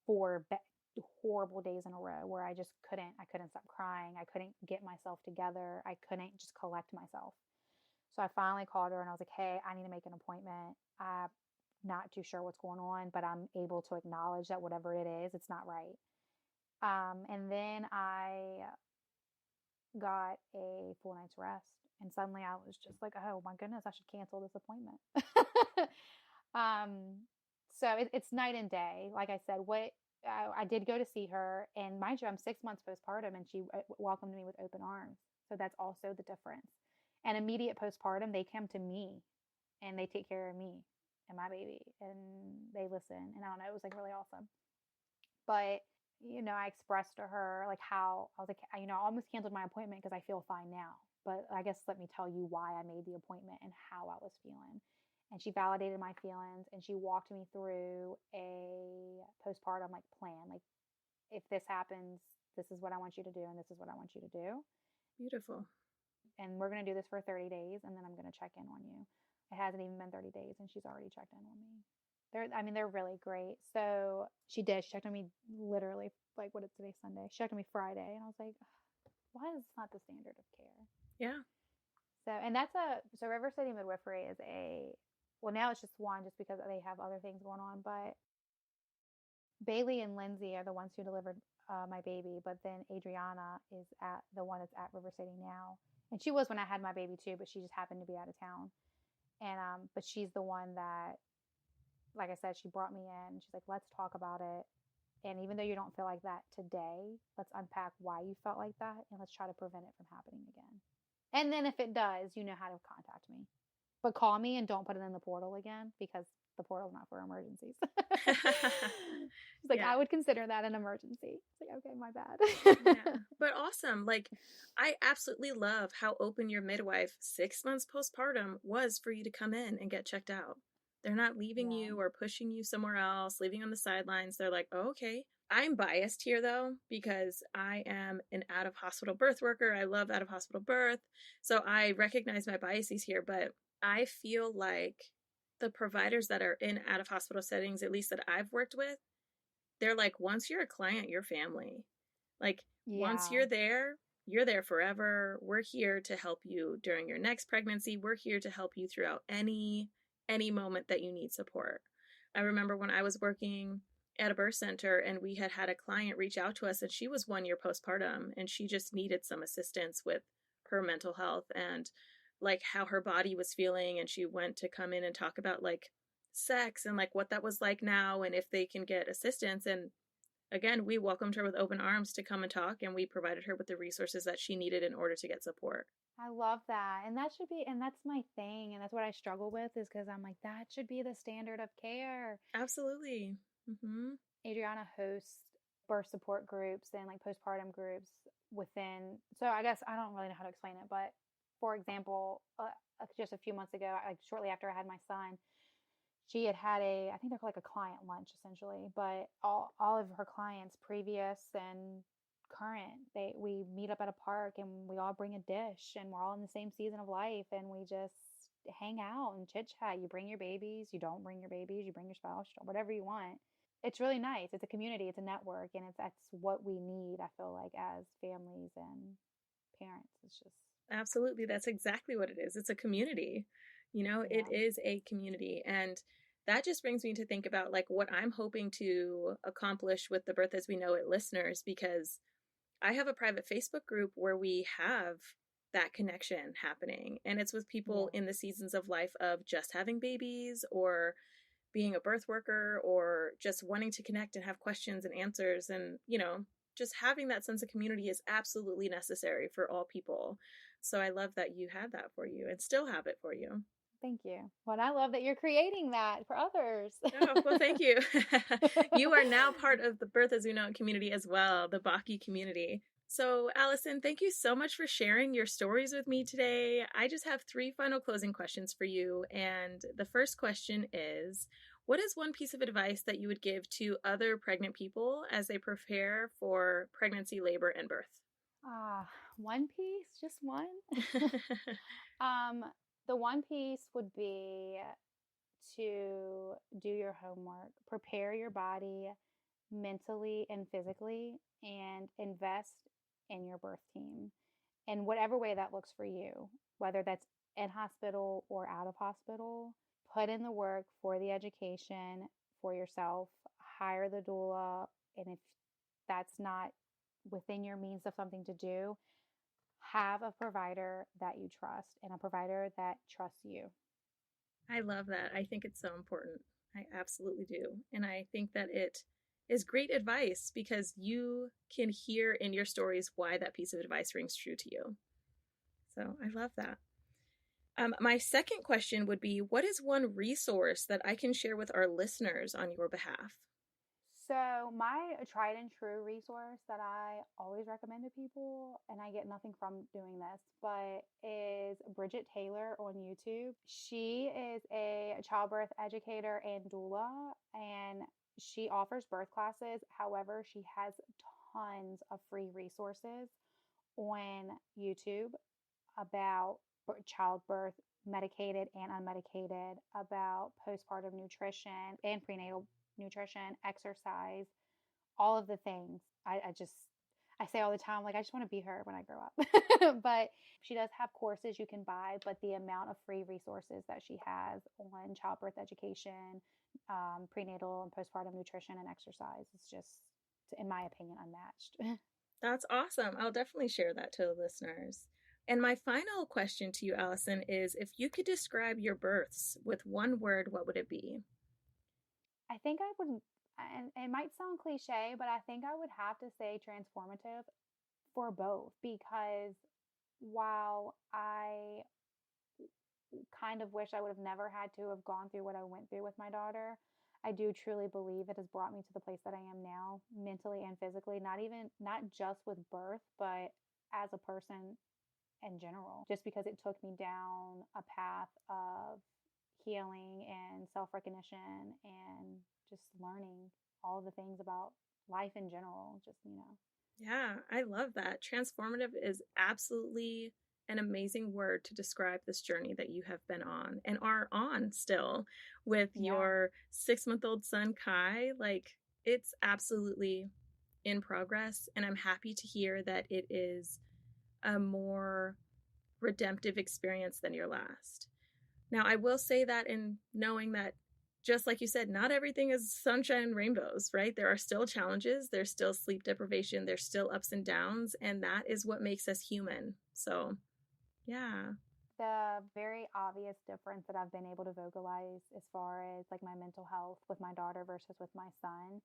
four horrible days in a row where I couldn't stop crying. I couldn't get myself together. I couldn't just collect myself. So I finally called her and I was like, hey, I need to make an appointment. I'm not too sure what's going on, but I'm able to acknowledge that whatever it is, it's not right. And then I got a full night's rest. And suddenly I was just like, oh my goodness, I should cancel this appointment. um, so it's night and day. Like I said, I did go to see her, and mind you, I'm 6 months postpartum, and she welcomed me with open arms. So that's also the difference. And immediate postpartum, they come to me, and they take care of me and my baby, and they listen. And I don't know, it was like really awesome. But I expressed to her like how I was like, I almost canceled my appointment because I feel fine now. But I guess let me tell you why I made the appointment and how I was feeling. And she validated my feelings and she walked me through a postpartum like plan. Like, if this happens, this is what I want you to do and this is what I want you to do. Beautiful. And we're going to do this for 30 days and then I'm going to check in on you. It hasn't even been 30 days and she's already checked in on me. They're really great. So she checked on me literally, like, what is today, Sunday? She checked on me Friday. And I was like, why is this not the standard of care? Yeah. So, and so River City Midwifery is well, now it's just one just because they have other things going on. But Bailey and Lindsay are the ones who delivered my baby. But then Adriana is the one that's at River City now. And she was when I had my baby too, but she just happened to be out of town. And, but she's the one that, like I said, she brought me in. She's like, let's talk about it. And even though you don't feel like that today, let's unpack why you felt like that and let's try to prevent it from happening again. And then if it does, you know how to contact me. But call me and don't put it in the portal again because the portal's not for emergencies. She's like, yeah. I would consider that an emergency. It's like, okay, my bad. Yeah. But awesome. Like, I absolutely love how open your midwife 6 months postpartum was for you to come in and get checked out. They're not leaving Yeah. you or pushing you somewhere else, leaving on the sidelines. They're like, oh, okay. I'm biased here though, because I am an out of hospital birth worker. I love out of hospital birth. So I recognize my biases here, but I feel like the providers that are in out of hospital settings, at least that I've worked with, they're like, once you're a client, you're family. Like, once Yeah. you're there forever. We're here to help you during your next pregnancy. We're here to help you throughout any moment that you need support. I remember when I was working at a birth center and we had a client reach out to us, and she was 1 year postpartum and she just needed some assistance with her mental health and like how her body was feeling. And she went to come in and talk about like sex and like what that was like now and if they can get assistance. And again, we welcomed her with open arms to come and talk, and we provided her with the resources that she needed in order to get support. I love that. And that should be, and that's my thing. And that's what I struggle with is because I'm like, that should be the standard of care. Absolutely. Mm-hmm. Adriana hosts birth support groups and like postpartum groups within. So I guess I don't really know how to explain it, but for example, just a few months ago, like shortly after I had my son, she had I think they're called like a client lunch essentially, but all of her clients, previous and current, we meet up at a park and we all bring a dish and we're all in the same season of life and we just hang out and chit chat. You bring your babies, you don't bring your babies, you bring your spouse, whatever you want. It's really nice. It's a community, it's a network, and that's what we need, I feel like, as families and parents. It's just Absolutely. That's exactly what it is. It's a community. It yeah. is a community. And that just brings me to think about like what I'm hoping to accomplish with the Birth as We Know It listeners, because I have a private Facebook group where we have that connection happening. And it's with people Yeah. in the seasons of life of just having babies or being a birth worker or just wanting to connect and have questions and answers. And, just having that sense of community is absolutely necessary for all people. So I love that you had that for you and still have it for you. Thank you. Well, I love that you're creating that for others. Oh, well, thank you. You are now part of the Birth as We Know It community as well, the Baki community. So, Allison, thank you so much for sharing your stories with me today. I just have 3 final closing questions for you. And the first question is, what is one piece of advice that you would give to other pregnant people as they prepare for pregnancy, labor, and birth? One piece, just one. um, the one piece would be to do your homework, prepare your body mentally and physically, and invest in your birth team in whatever way that looks for you, whether that's in hospital or out of hospital. Put in the work for the education for yourself, hire the doula, and if that's not within your means of something to do, have a provider that you trust and a provider that trusts you. I love that. I think it's so important. I absolutely do. And I think that it is great advice because you can hear in your stories why that piece of advice rings true to you. So I love that. My second question would be, what is one resource that I can share with our listeners on your behalf? So, my tried and true resource that I always recommend to people, and I get nothing from doing this, but is Bridget Taylor on YouTube. She is a childbirth educator and doula, and she offers birth classes. However, she has tons of free resources on YouTube about childbirth, medicated and unmedicated, about postpartum nutrition and prenatal nutrition, exercise, all of the things. I say all the time, like, I just want to be her when I grow up. But she does have courses you can buy, but the amount of free resources that she has on childbirth education, prenatal and postpartum nutrition and exercise is just, in my opinion, unmatched. That's awesome. I'll definitely share that to the listeners. And my final question to you, Allison, is if you could describe your births with one word, what would it be? I think I would, and it might sound cliche, but I think I would have to say transformative for both because while I kind of wish I would have never had to have gone through what I went through with my daughter, I do truly believe it has brought me to the place that I am now, mentally and physically, not just with birth, but as a person in general, just because it took me down a path of healing and self-recognition and just learning all the things about life in general, Yeah, I love that. Transformative is absolutely an amazing word to describe this journey that you have been on and are on still with Yeah. your 6-month-old son, Kai. Like, it's absolutely in progress. And I'm happy to hear that it is a more redemptive experience than your last. Now, I will say that in knowing that, just like you said, not everything is sunshine and rainbows, right? There are still challenges, there's still sleep deprivation, there's still ups and downs, and that is what makes us human. So, yeah. The very obvious difference that I've been able to vocalize as far as like my mental health with my daughter versus with my son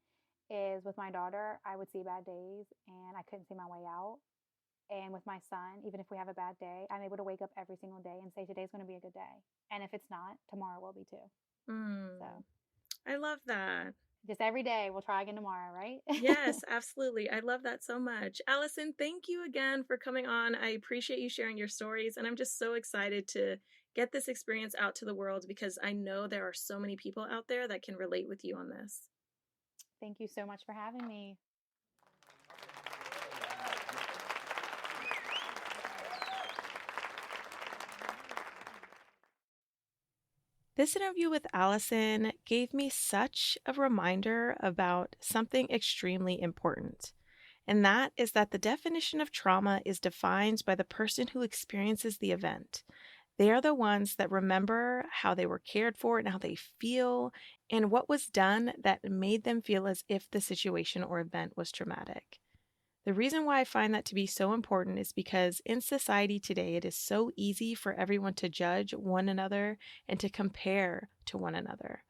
is with my daughter, I would see bad days and I couldn't see my way out. And with my son, even if we have a bad day, I'm able to wake up every single day and say, today's going to be a good day. And if it's not, tomorrow will be too. So I love that. just every day, we'll try again tomorrow, right? Yes, absolutely. I love that so much. Allison, thank you again for coming on. I appreciate you sharing your stories, and I'm just so excited to get this experience out to the world because I know there are so many people out there that can relate with you on this. Thank you so much for having me. This interview with Allison gave me such a reminder about something extremely important. And that is that the definition of trauma is defined by the person who experiences the event. They are the ones that remember how they were cared for and how they feel and what was done that made them feel as if the situation or event was traumatic. The reason why I find that to be so important is because in society today, it is so easy for everyone to judge one another and to compare to one another.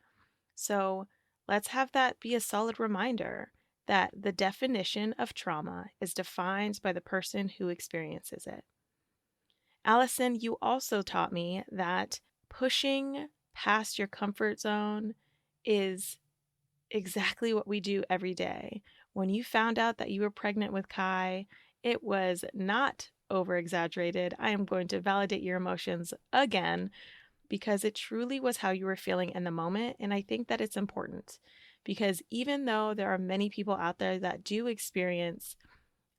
So let's have that be a solid reminder that the definition of trauma is defined by the person who experiences it. Allison, you also taught me that pushing past your comfort zone is exactly what we do every day. When you found out that you were pregnant with Kai, it was not over exaggerated. I am going to validate your emotions again because it truly was how you were feeling in the moment. And I think that it's important because even though there are many people out there that do experience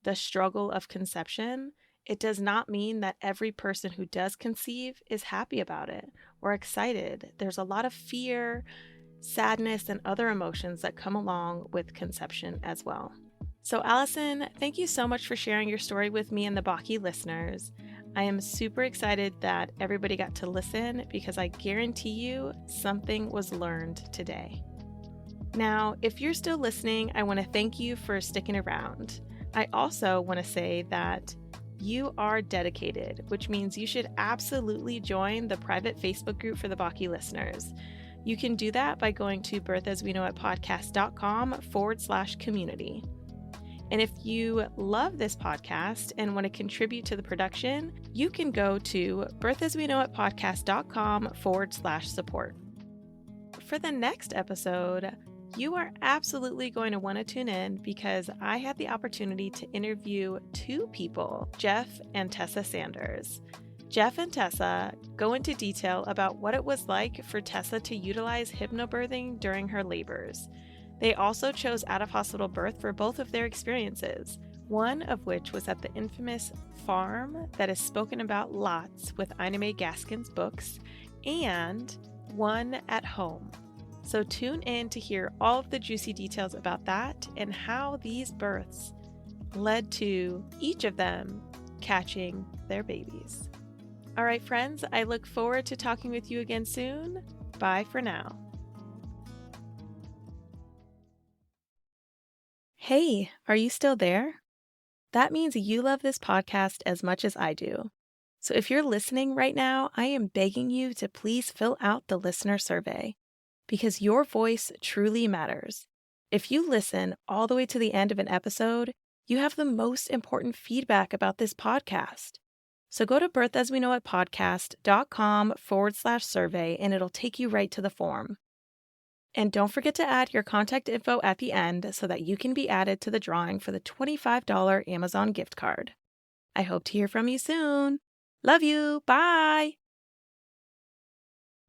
the struggle of conception, it does not mean that every person who does conceive is happy about it or excited. There's a lot of fear, sadness, and other emotions that come along with conception as well. So, Allison, thank you so much for sharing your story with me and the Baki listeners. I am super excited that everybody got to listen because I guarantee you something was learned today. Now, if you're still listening, I want to thank you for sticking around. I also want to say that you are dedicated, which means you should absolutely join the private Facebook group for the Baki listeners. You can do that by going to birthasweknowit.com/community. And if you love this podcast and want to contribute to the production, you can go to birthasweknowitpodcast.com/support. For the next episode, you are absolutely going to want to tune in because I had the opportunity to interview two people, Jeff and Tessa Sanders. Jeff and Tessa go into detail about what it was like for Tessa to utilize hypnobirthing during her labors. They also chose out-of-hospital birth for both of their experiences, one of which was at the infamous farm that is spoken about lots with Ina May Gaskin's books, and one at home. So tune in to hear all of the juicy details about that and how these births led to each of them catching their babies. All right, friends, I look forward to talking with you again soon. Bye for now. Hey, are you still there? That means you love this podcast as much as I do. So if you're listening right now, I am begging you to please fill out the listener survey because your voice truly matters. If you listen all the way to the end of an episode, you have the most important feedback about this podcast. So go to birthasweknowitpodcast.com/survey and it'll take you right to the form. And don't forget to add your contact info at the end so that you can be added to the drawing for the $25 Amazon gift card. I hope to hear from you soon. Love you. Bye.